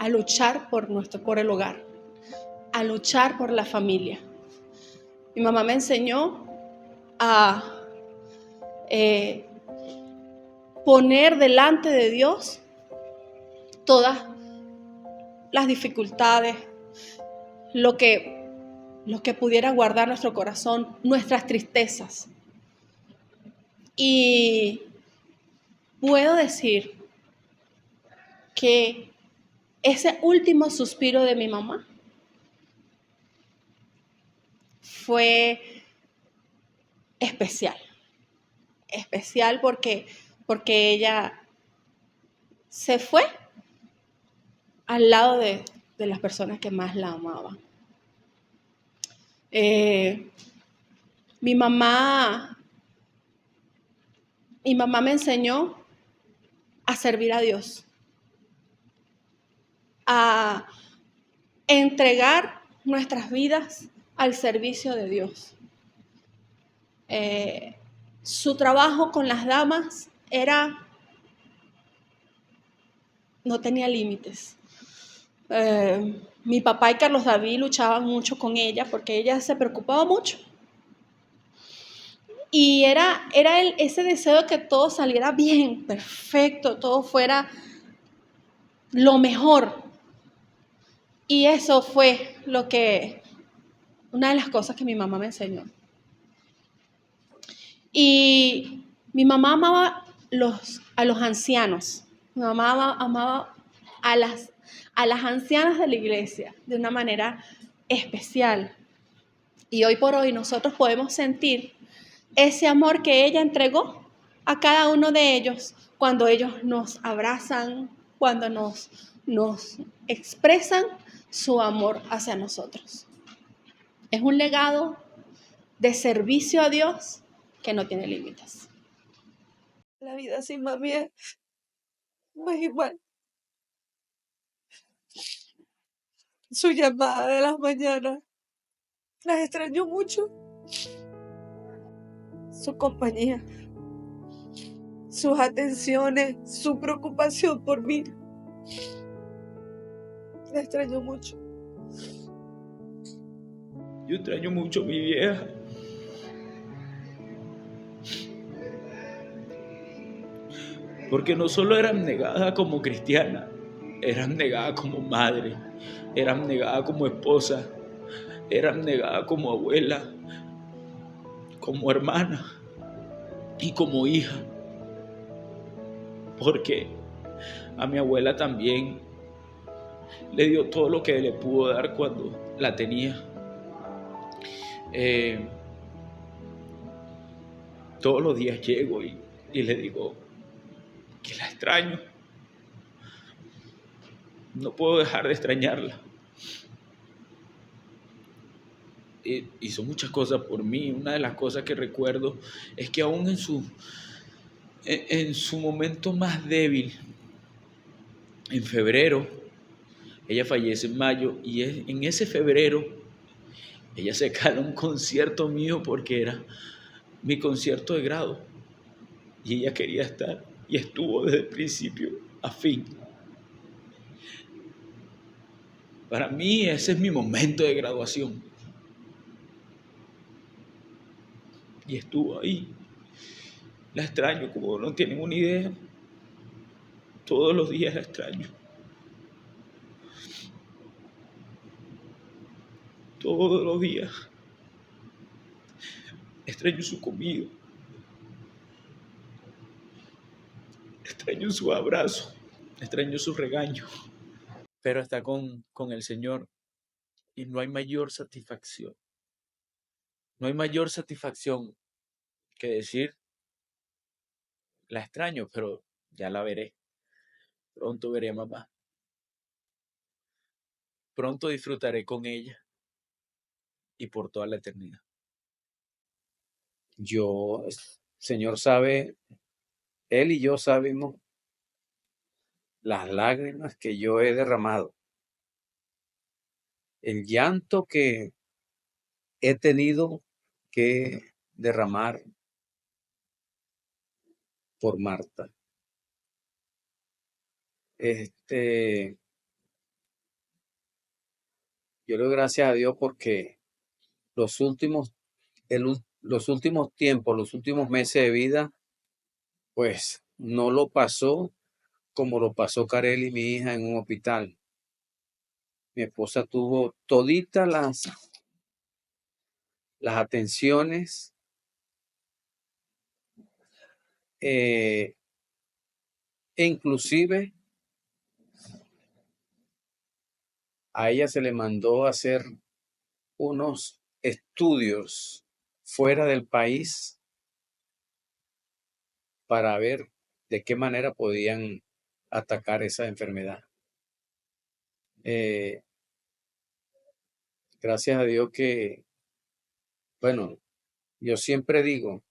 D: luchar por el hogar, a luchar por la familia. Mi mamá me enseñó a poner delante de Dios todas las dificultades, lo que pudiera guardar nuestro corazón, nuestras tristezas. Y puedo decir que ese último suspiro de mi mamá fue especial porque ella se fue al lado de las personas que más la amaban. Mi mamá me enseñó a servir a Dios, a entregar nuestras vidas al servicio de Dios. Su trabajo con las damas no tenía límites. Mi papá y Carlos David luchaban mucho con ella porque ella se preocupaba mucho. Y era ese deseo de que todo saliera bien, perfecto, todo fuera lo mejor. Y eso fue una de las cosas que mi mamá me enseñó. Y mi mamá amaba a los ancianos. Mi mamá amaba a las ancianas de la iglesia de una manera especial. Y hoy por hoy nosotros podemos sentir ese amor que ella entregó a cada uno de ellos cuando ellos nos abrazan, cuando nos expresan su amor hacia nosotros. Es un legado de servicio a Dios que no tiene límites.
A: La vida sin mami no es igual. Su llamada de las mañanas, las extraño mucho. Su compañía, sus atenciones, su preocupación por mí. La extraño mucho.
F: Yo extraño mucho a mi vieja. Porque no solo era abnegada como cristiana, era abnegada como madre, era abnegada como esposa, era abnegada como abuela, como hermana y como hija. Porque a mi abuela también le dio todo lo que le pudo dar cuando la tenía. Todos los días llego y le digo que la extraño. No puedo dejar de extrañarla. Hizo muchas cosas por mí. Una de las cosas que recuerdo es que aún en su momento más débil, en febrero, ella fallece en mayo, y en ese febrero ella se cala un concierto mío porque era mi concierto de grado. Y ella quería estar y estuvo desde el principio a fin. Para mí ese es mi momento de graduación. Y estuvo ahí. La extraño, como no tienen una idea. Todos los días la extraño. Todos los días. Extraño su comida. Extraño su abrazo. Extraño su regaño. Pero está con el Señor y no hay mayor satisfacción. No hay mayor satisfacción que decir, la extraño, pero ya la veré. Pronto veré a mamá. Pronto disfrutaré con ella y por toda la eternidad.
E: Yo, Señor sabe, Él y yo sabemos las lágrimas que yo he derramado, el llanto que he tenido que derramar por Marta. Yo le doy gracias a Dios porque los últimos tiempos, los últimos meses de vida, pues no lo pasó como lo pasó Kareli, mi hija, en un hospital. Mi esposa tuvo toditas las atenciones, e inclusive a ella se le mandó a hacer unos estudios fuera del país para ver de qué manera podían atacar esa enfermedad. Gracias a Dios que, bueno, yo siempre digo,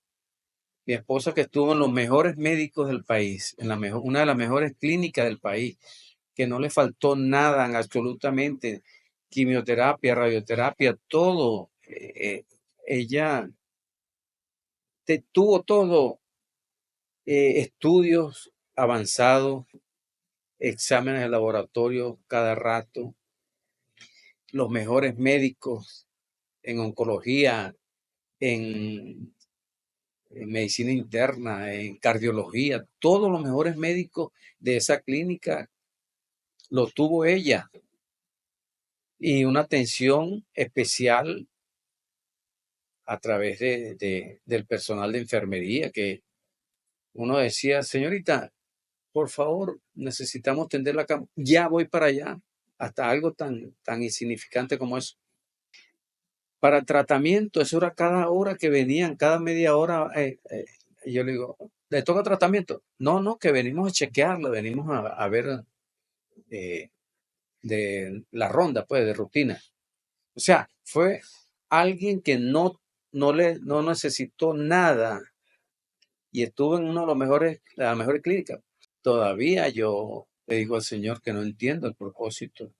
E: mi esposa que estuvo en los mejores médicos del país, en una de las mejores clínicas del país, que no le faltó nada, absolutamente, quimioterapia, radioterapia, todo. Ella tuvo todo, estudios avanzados, exámenes de laboratorio cada rato, los mejores médicos en oncología, en medicina interna, en cardiología, todos los mejores médicos de esa clínica lo tuvo ella. Y una atención especial a través del personal de enfermería, que uno decía, señorita, por favor, necesitamos tender la cama, ya voy para allá, hasta algo tan insignificante como eso. Para tratamiento, eso era cada hora que venían, cada media hora. Yo le digo, ¿le toca tratamiento? No, que venimos a chequearlo, venimos a ver de la ronda, pues, de rutina. O sea, fue alguien que no necesitó nada y estuvo en una de las mejores clínicas. Todavía yo le digo al Señor que no entiendo el propósito.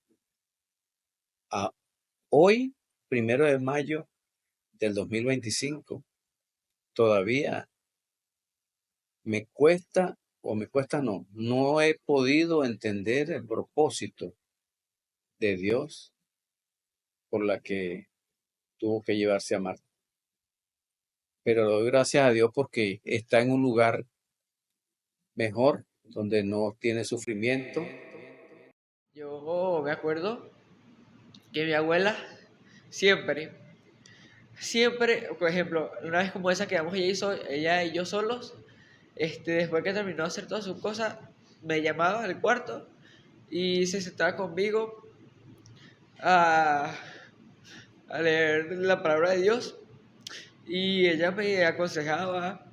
E: Hoy, 1 de mayo del 2025, todavía no he podido entender el propósito de Dios por la que tuvo que llevarse a Marta. Pero doy gracias a Dios porque está en un lugar mejor, donde no tiene sufrimiento.
G: Yo me acuerdo que mi abuela siempre, por ejemplo, una vez como esa quedamos ella y yo solos, después que terminó de hacer todas sus cosas, me llamaba al cuarto y se sentaba conmigo a leer la palabra de Dios, y ella me aconsejaba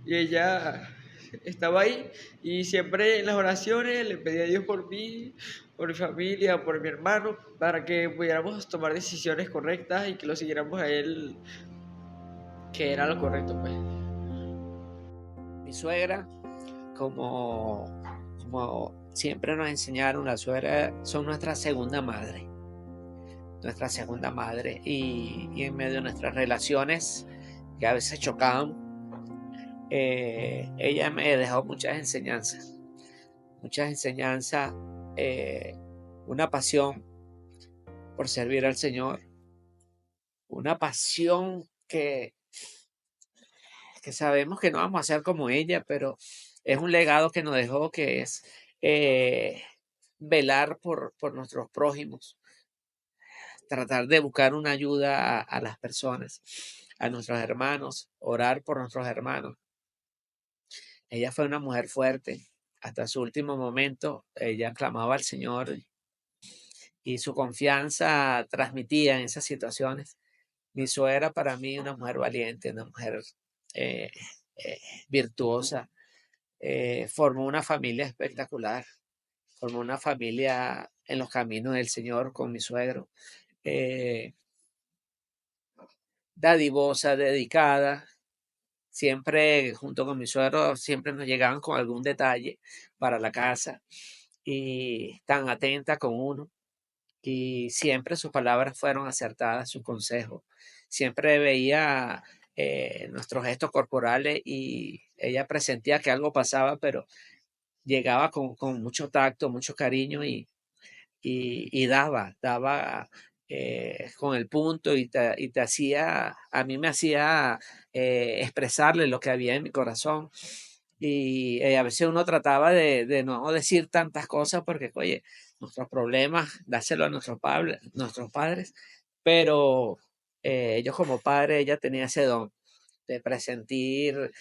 G: y ella estaba ahí, y siempre en las oraciones le pedía a Dios por mí, por mi familia, por mi hermano, para que pudiéramos tomar decisiones correctas y que lo siguiéramos a él, que era lo correcto, pues.
C: Mi suegra, como siempre nos enseñaron, la suegra son nuestra segunda madre. Nuestra segunda madre. Y en medio de nuestras relaciones, que a veces chocaban, ella me dejó muchas enseñanzas. Muchas enseñanzas, una pasión por servir al Señor, una pasión que sabemos que no vamos a ser como ella, pero es un legado que nos dejó, que es velar por nuestros prójimos, tratar de buscar una ayuda a las personas, a nuestros hermanos, orar por nuestros hermanos. Ella fue una mujer fuerte. Hasta su último momento, ella clamaba al Señor y su confianza transmitía en esas situaciones. Mi suegra, para mí, una mujer valiente, una mujer eh, virtuosa. Formó una familia espectacular. Formó una familia en los caminos del Señor con mi suegro. Dadivosa, dedicada. Siempre, junto con mi suegro, siempre nos llegaban con algún detalle para la casa y tan atenta con uno. Y siempre sus palabras fueron acertadas, sus consejos. Siempre veía nuestros gestos corporales y ella presentía que algo pasaba, pero llegaba con mucho tacto, mucho cariño y daba con el punto y te hacía, a mí me hacía expresarle lo que había en mi corazón. Y a veces uno trataba de no decir tantas cosas porque, oye, nuestros problemas, dárselo a nuestros padres, pero ellos como padres, ella tenía ese don de presentir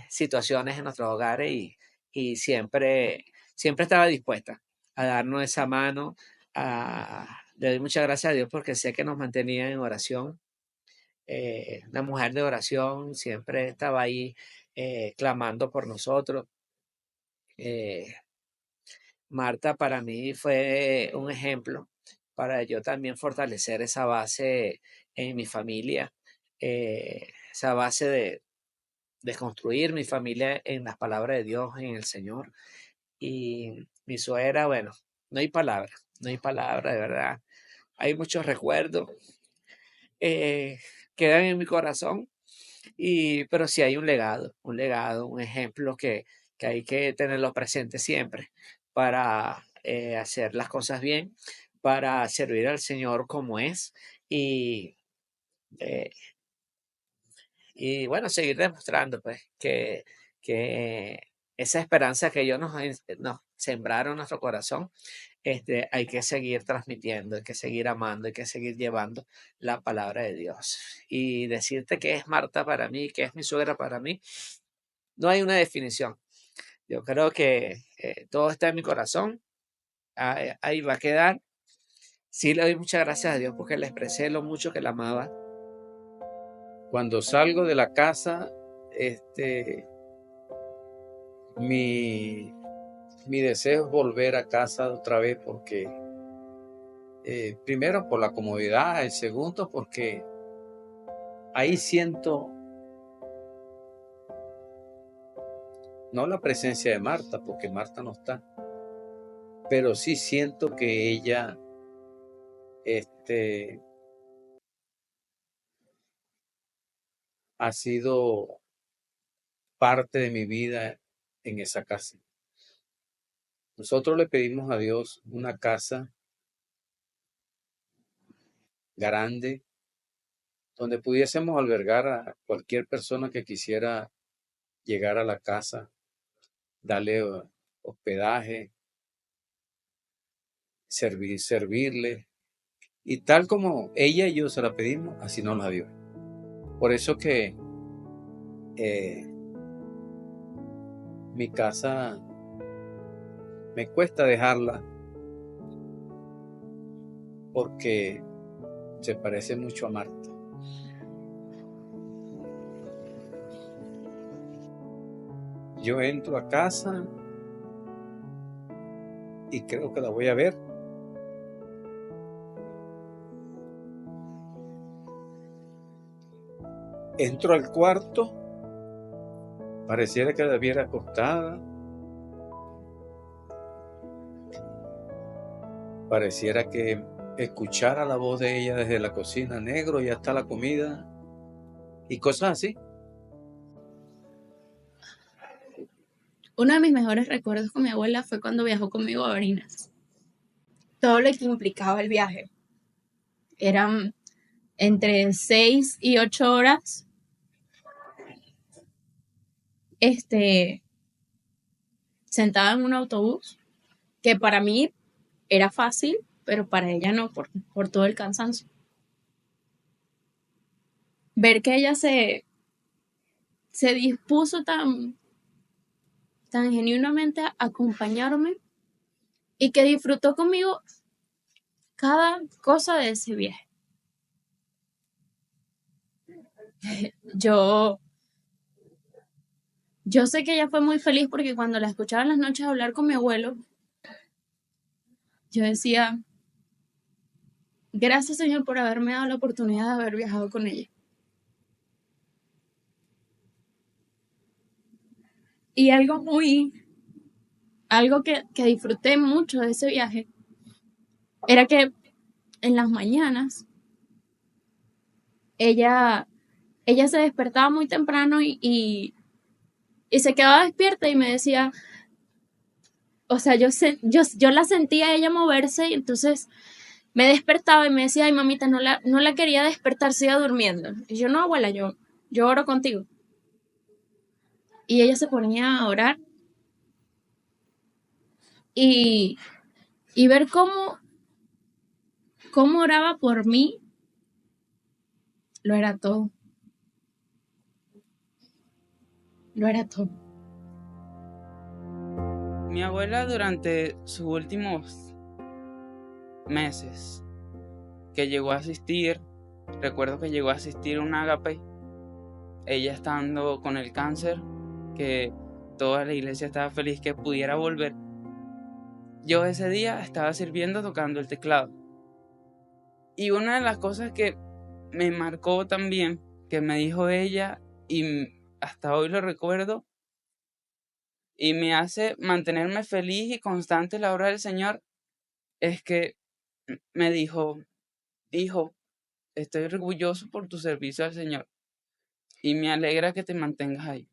C: situaciones en nuestros hogares y siempre estaba dispuesta a darnos esa mano. Le doy muchas gracias a Dios porque sé que nos mantenía en oración. Una mujer de oración, siempre estaba ahí clamando por nosotros. Marta para mí fue un ejemplo para yo también fortalecer esa base en mi familia, esa base de construir mi familia en las palabras de Dios, en el Señor. Y mi suegra, bueno, no hay palabra, de verdad. Hay muchos recuerdos, quedan en mi corazón, pero sí hay un legado, un ejemplo que hay que tenerlo presente siempre para hacer las cosas bien, para servir al Señor como es y, eh, y bueno, seguir demostrando pues que esa esperanza que ellos nos sembraron en nuestro corazón, hay que seguir transmitiendo, hay que seguir amando, hay que seguir llevando la palabra de Dios. Y decirte que es Marta para mí, que es mi suegra para mí, no hay una definición. Yo creo que todo está en mi corazón, ahí va a quedar. Sí le doy muchas gracias a Dios porque le expresé lo mucho que la amaba.
E: Cuando salgo de la casa, mi deseo es volver a casa otra vez porque primero por la comodidad, el segundo porque ahí siento no la presencia de Marta, porque Marta no está, pero sí siento que ella ha sido parte de mi vida en esa casa. Nosotros le pedimos a Dios una casa grande donde pudiésemos albergar a cualquier persona que quisiera llegar a la casa, darle hospedaje, servirle. Y tal como ella y yo se la pedimos, así nos la dio. Por eso que mi casa me cuesta dejarla porque se parece mucho a Marta. Yo entro a casa y creo que la voy a ver. Entro al cuarto, pareciera que la viera acostada. Pareciera que escuchara la voz de ella desde la cocina: negro, ya está la comida, y cosas así.
J: Uno de mis mejores recuerdos con mi abuela fue cuando viajó conmigo a Barinas. Todo lo que implicaba el viaje. Eran entre 6 y 8 horas sentada en un autobús, que para mí era fácil, pero para ella no, por todo el cansancio. Ver que ella se dispuso tan genuinamente a acompañarme y que disfrutó conmigo cada cosa de ese viaje. Yo sé que ella fue muy feliz porque cuando la escuchaba en las noches hablar con mi abuelo, yo decía: gracias, Señor, por haberme dado la oportunidad de haber viajado con ella. Y algo que disfruté mucho de ese viaje era que en las mañanas ella se despertaba muy temprano y se quedaba despierta y me decía, o sea, yo la sentía a ella moverse, y entonces me despertaba y me decía: ay, mamita, no la quería despertar, siga durmiendo. Y yo: no, abuela, yo oro contigo. Y ella se ponía a orar y ver cómo oraba por mí, lo era todo. Lo era todo.
G: Mi abuela, durante sus últimos meses que llegó a asistir, recuerdo que llegó a asistir a un ágape, ella estando con el cáncer, que toda la iglesia estaba feliz que pudiera volver. Yo ese día estaba sirviendo, tocando el teclado. Y una de las cosas que me marcó también, que me dijo ella, y hasta hoy lo recuerdo, y me hace mantenerme feliz y constante en la obra del Señor, es que me dijo: hijo, estoy orgulloso por tu servicio al Señor y me alegra que te mantengas ahí.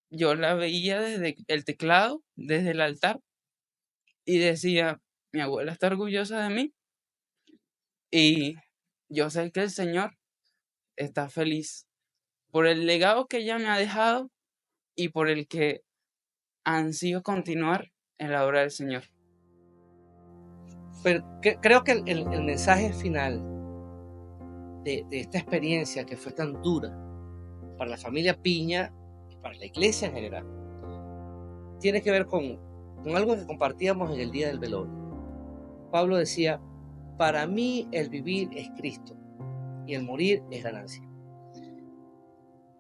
G: Yo la veía desde el teclado, desde el altar, y decía: mi abuela está orgullosa de mí y yo sé que el Señor está feliz por el legado que ella me ha dejado y por el que ansío continuar en la obra del Señor.
C: Pero creo que el mensaje final de esta experiencia que fue tan dura para la familia Piña y para la iglesia en general tiene que ver con algo que compartíamos en el día del velorio. Pablo decía: para mí el vivir es Cristo y el morir es ganancia.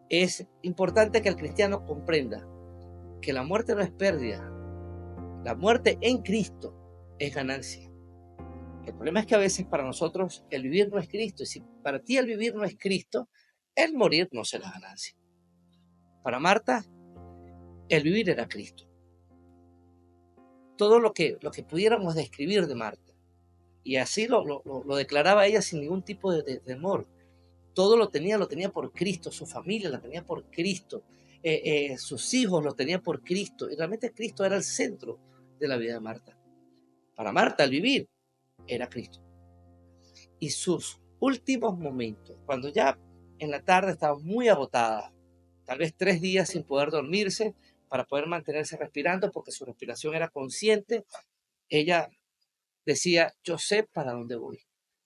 C: Es importante que el cristiano comprenda que la muerte no es pérdida, la muerte en Cristo es ganancia. El problema es que a veces para nosotros el vivir no es Cristo, y si para ti el vivir no es Cristo, el morir no será ganancia. Para Marta, el vivir era Cristo. Todo lo que pudiéramos describir de Marta, y así lo declaraba ella sin ningún tipo de temor. Todo lo tenía por Cristo, su familia la tenía por Cristo, sus hijos lo tenían por Cristo, y realmente Cristo era el centro de la vida de Marta. Para Marta el vivir era Cristo. Y sus últimos momentos, cuando ya en la tarde estaba muy agotada, tal vez 3 días sin poder dormirse para poder mantenerse respirando porque su respiración era consciente, ella decía: yo sé para dónde voy,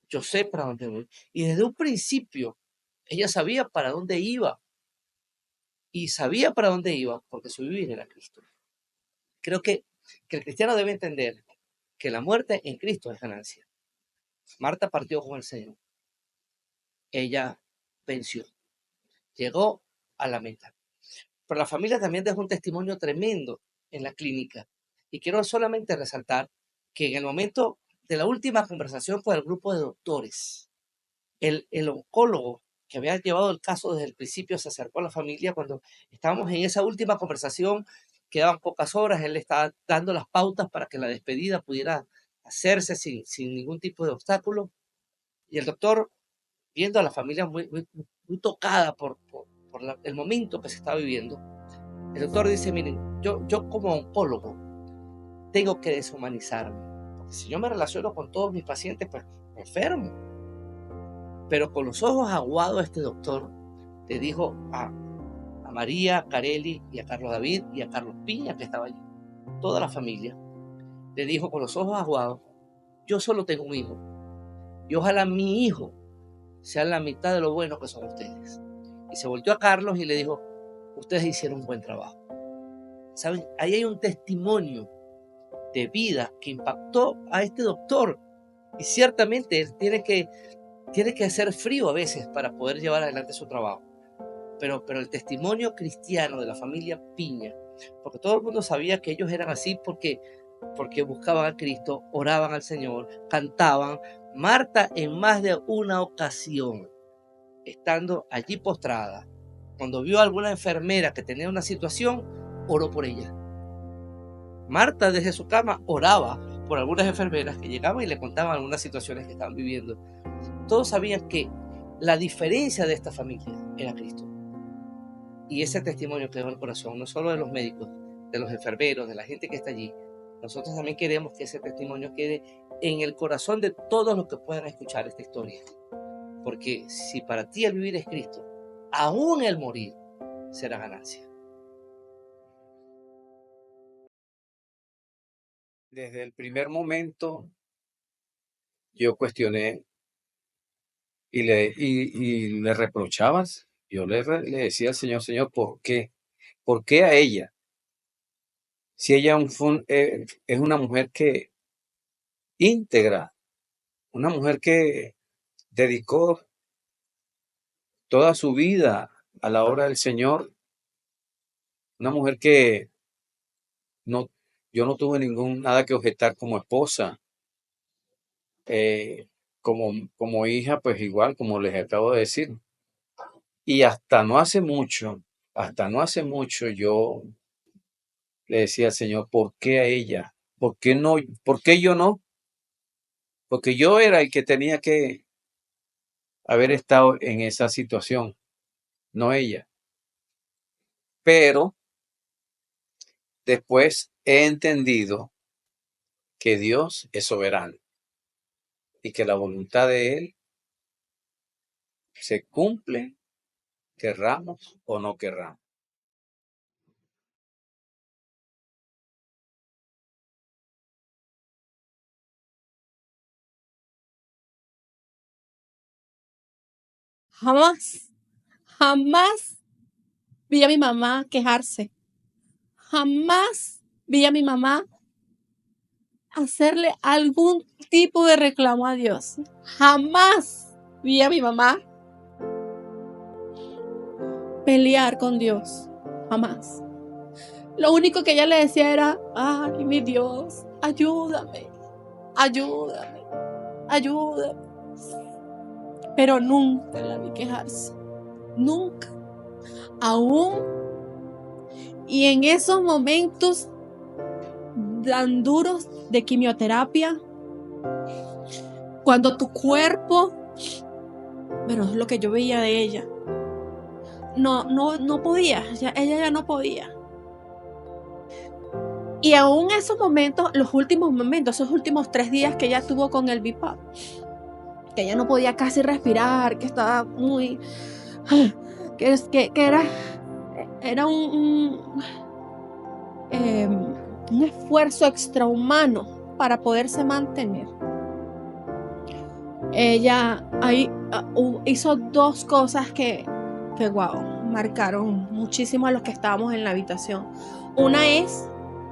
C: yo sé para dónde voy. Y desde un principio ella sabía para dónde iba, y sabía para dónde iba porque su vivir era Cristo. Creo que el cristiano debe entender que la muerte en Cristo es ganancia. Marta partió con el Señor. Ella venció. Llegó a la meta. Pero la familia también dejó un testimonio tremendo en la clínica. Y quiero solamente resaltar que en el momento de la última conversación con el grupo de doctores, el oncólogo que había llevado el caso desde el principio se acercó a la familia. Cuando estábamos en esa última conversación, quedaban pocas horas, él le estaba dando las pautas para que la despedida pudiera hacerse sin ningún tipo de obstáculo. Y el doctor, viendo a la familia muy tocada por el momento que se estaba viviendo, el doctor dice, miren, yo como oncólogo tengo que deshumanizarme. Porque si yo me relaciono con todos mis pacientes, pues me enfermo. Pero con los ojos aguados este doctor le dijo a María, a Carelli y a Carlos David y a Carlos Piña, que estaba allí, toda la familia, le dijo con los ojos aguados, yo solo tengo un hijo y ojalá mi hijo sea la mitad de lo bueno que son ustedes. Y se volteó a Carlos y le dijo, ustedes hicieron un buen trabajo. ¿Saben? Ahí hay un testimonio de vida que impactó a este doctor. Y ciertamente él tiene que hacer frío a veces para poder llevar adelante su trabajo. Pero el testimonio cristiano de la familia Piña, porque todo el mundo sabía que ellos eran así porque buscaban a Cristo, oraban al Señor, cantaban. Marta en más de una ocasión, estando allí postrada, cuando vio a alguna enfermera que tenía una situación, oró por ella. Marta desde su cama oraba por algunas enfermeras que llegaban y le contaban algunas situaciones que estaban viviendo. Todos sabían que la diferencia de esta familia era Cristo. Y ese testimonio quedó en el corazón, no solo de los médicos, de los enfermeros, de la gente que está allí. Nosotros también queremos que ese testimonio quede en el corazón de todos los que puedan escuchar esta historia. Porque si para ti el vivir es Cristo, aún el morir será ganancia.
E: Desde el primer momento yo cuestioné y le reprochabas. Yo le decía al Señor, Señor, ¿por qué? ¿Por qué a ella? Si ella es una mujer que íntegra, una mujer que dedicó toda su vida a la obra del Señor, una mujer que yo no tuve nada que objetar como esposa, como hija, pues igual, como les acabo de decir. Y hasta no hace mucho yo le decía al Señor, ¿por qué a ella? ¿Por qué no? ¿Por qué yo no? Porque yo era el que tenía que haber estado en esa situación, no ella. Pero después he entendido que Dios es soberano y que la voluntad de Él se cumple, querramos o no querramos.
D: Jamás vi a mi mamá quejarse. Jamás vi a mi mamá hacerle algún tipo de reclamo a Dios. Jamás vi a mi mamá pelear con Dios. Jamás. Lo único que ella le decía era, ay, mi Dios, ayúdame, ayúdame, ayúdame. Pero nunca la vi quejarse. Nunca. Aún. Y en esos momentos tan duros de quimioterapia, cuando tu cuerpo, pero es lo que yo veía de ella, no podía, ella ya no podía. Y aún esos momentos, los últimos momentos, esos últimos 3 días que ella tuvo con el BiPAP, que ella no podía casi respirar, que estaba muy, que era un esfuerzo extrahumano para poderse mantener. Ella ahí hizo 2 cosas que wow, marcaron muchísimo a los que estábamos en la habitación. Una es,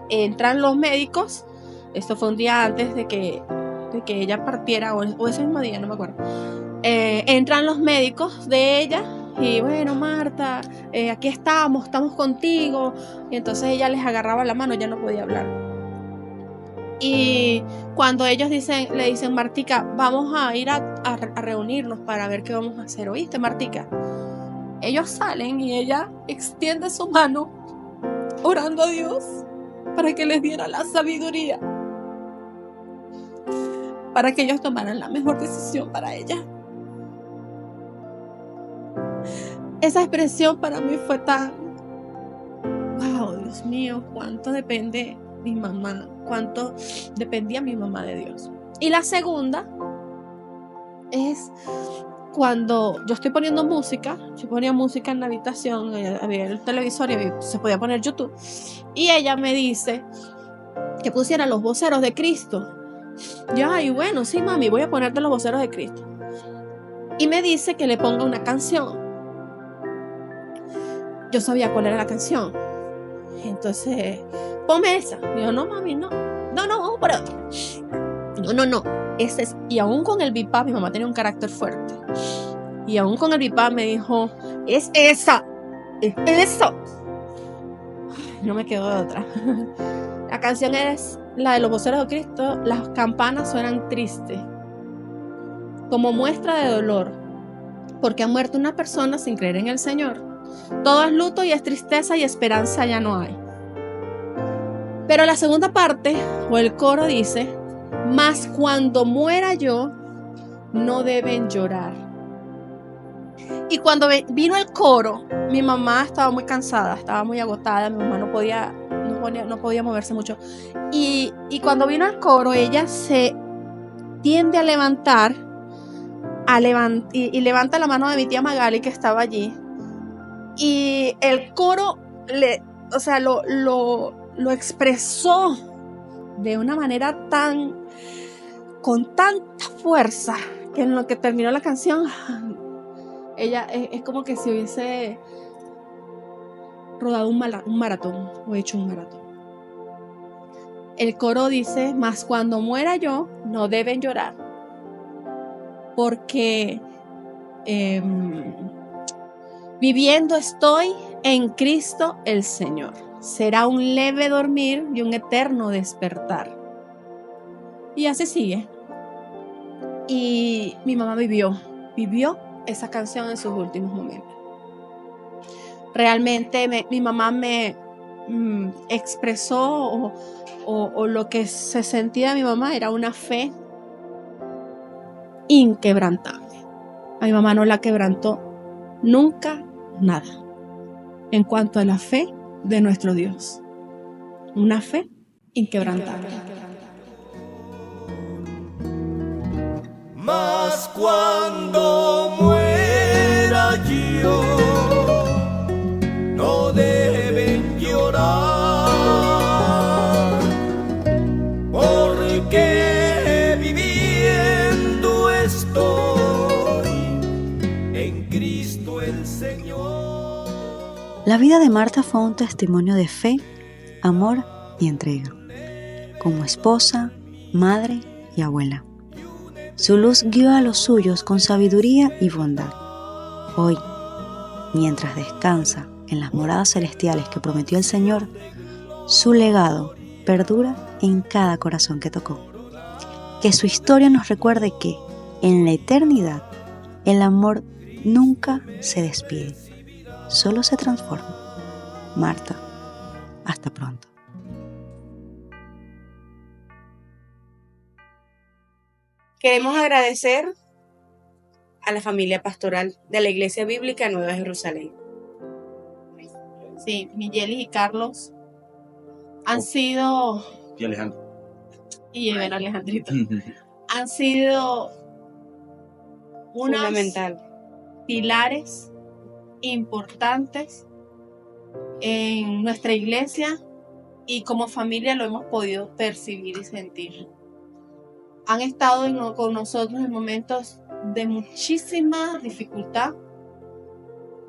D: entran los médicos, esto fue un día antes de que ella partiera, o ese mismo día, no me acuerdo. Entran los médicos de ella y bueno, Marta, aquí estamos contigo. Y entonces ella les agarraba la mano, ya no podía hablar. Y cuando ellos le dicen, Martica, vamos a ir a reunirnos para ver qué vamos a hacer. ¿Oíste, Martica? Ellos salen y ella extiende su mano orando a Dios para que les diera la sabiduría. para que ellos tomaran la mejor decisión para ella. Esa expresión para mí fue tan, wow, Dios mío, cuánto depende mi mamá, cuánto dependía mi mamá de Dios. Y la segunda es cuando yo estoy poniendo música, yo ponía música en la habitación, había el televisor y se podía poner YouTube, y ella me dice que pusiera los voceros de Cristo. Yo, ay, bueno, sí, mami, voy a ponerte los voceros de Cristo. Y me dice que le ponga una canción. Yo sabía cuál era la canción. Entonces, ponme esa. Y yo, no, mami, no, vamos por otra. No, esa es. Y aún con el bipap, mi mamá tenía un carácter fuerte. Y aún con el bipap me dijo, es esa, es eso. No me quedó de otra. La canción es la de los voceros de Cristo. Las campanas suenan tristes, como muestra de dolor, porque ha muerto una persona sin creer en el Señor. Todo es luto y es tristeza y esperanza ya no hay. Pero la segunda parte, o el coro dice, mas cuando muera yo, no deben llorar. Y cuando vino el coro, mi mamá estaba muy cansada, estaba muy agotada, mi mamá no podía moverse mucho. Y cuando vino el coro, ella se tiende a levantar, y levanta la mano de mi tía Magali, que estaba allí. Y el coro lo expresó de una manera con tanta fuerza, que en lo que terminó la canción, ella es como que si hubiese rodado un maratón o hecho un maratón. El coro dice, mas cuando muera yo, no deben llorar, porque viviendo estoy en Cristo el Señor. Será un leve dormir y un eterno despertar. Y así sigue. Y mi mamá vivió esa canción en sus últimos momentos. Realmente mi mamá me expresó, o lo que se sentía de mi mamá era una fe inquebrantable. A mi mamá no la quebrantó nunca nada en cuanto a la fe de nuestro Dios. Una fe inquebrantable.
K: Mas cuando muera yo, no deben llorar, porque viviendo estoy en Cristo el Señor.
B: La vida de Marta fue un testimonio de fe, amor y entrega, como esposa, madre y abuela. Su luz guió a los suyos con sabiduría y bondad. Hoy, mientras descansa en las moradas celestiales que prometió el Señor, su legado perdura en cada corazón que tocó. Que su historia nos recuerde que, en la eternidad, el amor nunca se despide, solo se transforma. Marta, hasta pronto.
A: Queremos agradecer a la familia pastoral de la Iglesia Bíblica Nueva Jerusalén.
D: Sí, Miguel y Carlos han sido...
F: Y Alejandro.
D: Y Alejandrito. Han sido unos
A: Fundamental.
D: Pilares importantes en nuestra iglesia, y como familia lo hemos podido percibir y sentir. Han estado con nosotros en momentos de muchísima dificultad,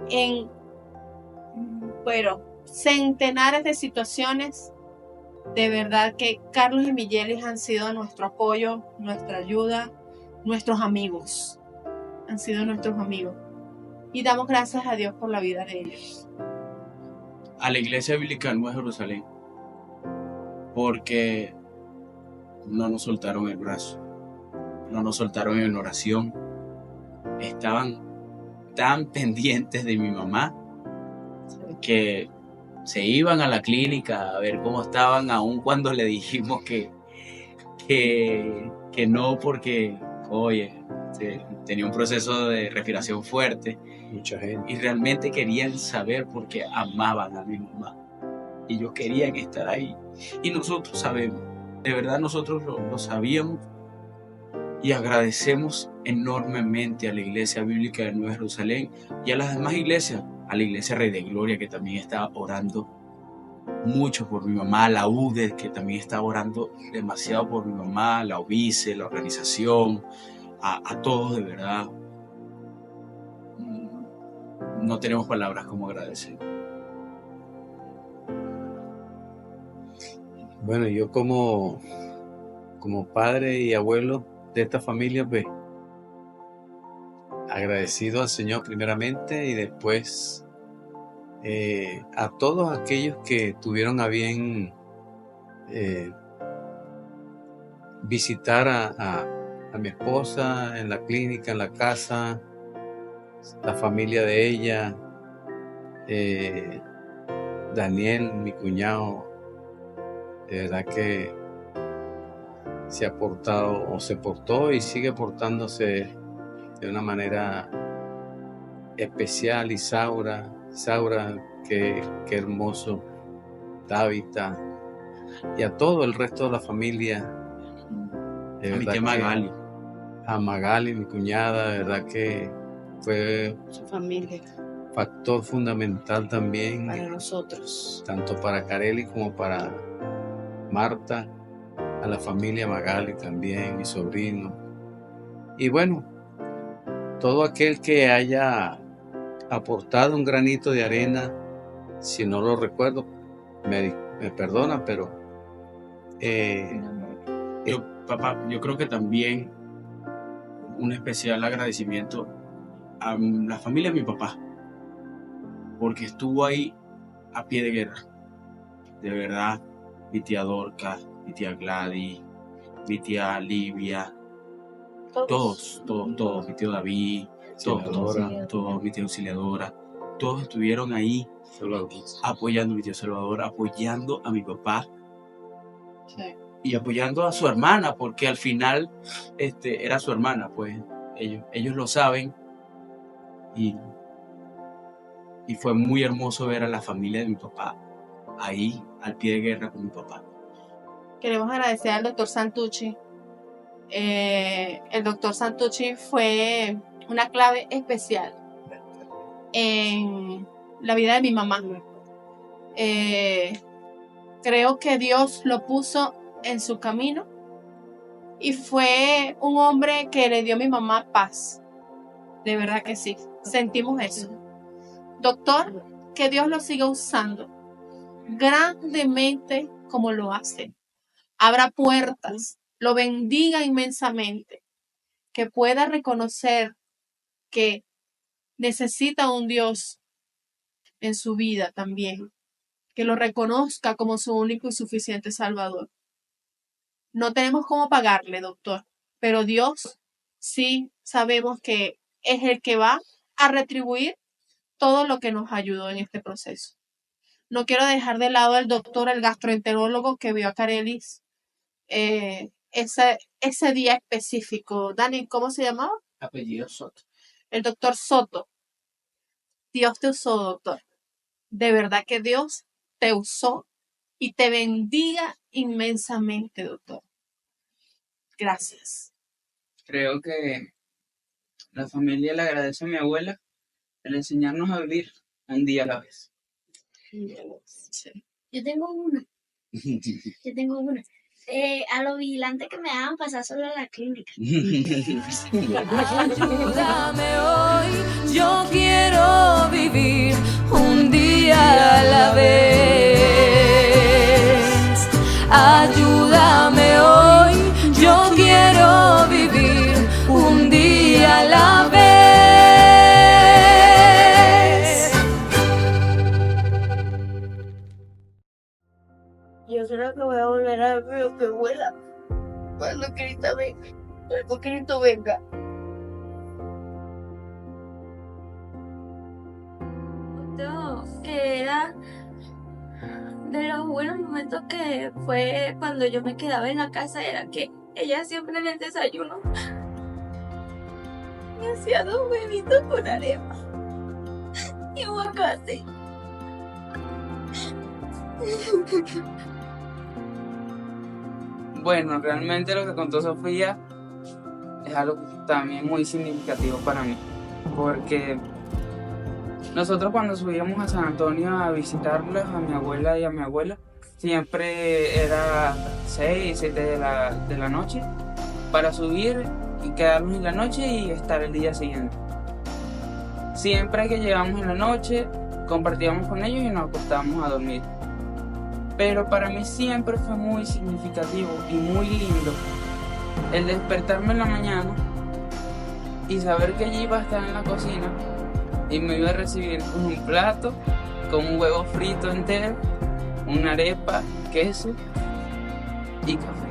D: en centenares de situaciones. De verdad que Carlos y Miguelis han sido nuestro apoyo, nuestra ayuda, nuestros amigos. Han sido nuestros amigos. Y damos gracias a Dios por la vida de ellos.
F: A la Iglesia Bíblica Nueva Jerusalén, porque no nos soltaron el brazo, no nos soltaron en oración, estaban tan pendientes de mi mamá que se iban a la clínica a ver cómo estaban, aun cuando le dijimos que que no porque, oye, tenía un proceso de respiración fuerte.
E: Mucha gente.
F: Y realmente querían saber porque amaban a mi mamá. Y ellos querían estar ahí. Y nosotros sabemos, de verdad nosotros lo sabíamos. Y agradecemos enormemente a la Iglesia Bíblica de Nueva Jerusalén y a las demás iglesias, a la Iglesia Rey de Gloria, que también está orando mucho por mi mamá, a la UDE, que también está orando demasiado por mi mamá, la OBICE, la organización, a todos de verdad. No tenemos palabras como agradecer.
E: Bueno, yo como padre y abuelo de esta familia, pues agradecido al Señor primeramente y después a todos aquellos que tuvieron a bien visitar a mi esposa en la clínica, en la casa, la familia de ella, Daniel, mi cuñado, de verdad que se ha portado o se portó y sigue portándose de una manera especial. Y Saura, qué hermoso, Tabitha, y a todo el resto de la familia.
F: A mi tía Magali.
E: A Magali, mi cuñada, de verdad que fue
A: Su familia.
E: Factor fundamental también
A: Para nosotros.
E: Tanto para Carely como para Marta, a la familia Magali también, mi sobrino. Y bueno, todo aquel que haya aportado un granito de arena, si no lo recuerdo, me perdona, pero
F: papá, yo creo que también un especial agradecimiento a la familia de mi papá, porque estuvo ahí a pie de guerra. De verdad, mi tía Dorca, mi tía Gladys, mi tía Livia, todos, mi tío David, todos, mi tía Auxiliadora, todos estuvieron ahí apoyando a mi tío Salvador, apoyando a mi papá.
A: Sí.
F: Y apoyando a su hermana, porque al final era su hermana, pues ellos lo saben, y fue muy hermoso ver a la familia de mi papá ahí al pie de guerra con mi papá.
D: Queremos agradecer al doctor Santucci. El doctor Santucci fue una clave especial en la vida de mi mamá. Creo que Dios lo puso en su camino y fue un hombre que le dio a mi mamá paz. De verdad que sí, sentimos eso. Doctor, que Dios lo siga usando grandemente como lo hace. Abra puertas, lo bendiga inmensamente, que pueda reconocer que necesita un Dios en su vida también, que lo reconozca como su único y suficiente Salvador. No tenemos cómo pagarle, doctor, pero Dios sí sabemos que es el que va a retribuir todo lo que nos ayudó en este proceso. No quiero dejar de lado al doctor, el gastroenterólogo que vio a Carely ese día específico. Dani, ¿cómo se llamaba?
C: Apellido Soto.
D: El doctor Soto. Dios te usó, doctor. De verdad que Dios te usó y te bendiga inmensamente, doctor. Gracias.
G: Creo que la familia le agradece a mi abuela el enseñarnos a vivir un día a la vez.
D: Sí.
H: Yo tengo una. A los vigilantes que me hagan pasar solo a la clínica.
K: Ayúdame hoy, yo quiero vivir un día a la vez. Ayúdame hoy, yo quiero vivir un día a la vez.
H: Yo creo que voy a volver a ver que vuela cuando Cristo venga. Que era de los buenos momentos que fue cuando yo me quedaba en la casa, era que ella siempre en el desayuno me hacía 2 huevitos con arepa y aguacate.
G: Bueno, realmente lo que contó Sofía es algo también muy significativo para mí, porque nosotros cuando subíamos a San Antonio a visitarlos, a mi abuela y a mi abuela, siempre era 6, 7 de la noche para subir y quedarnos en la noche y estar el día siguiente. Siempre que llegamos en la noche, compartíamos con ellos y nos acostábamos a dormir. Pero para mí siempre fue muy significativo y muy lindo el despertarme en la mañana y saber que ella iba a estar en la cocina y me iba a recibir con un plato, con un huevo frito entero, una arepa, queso y café.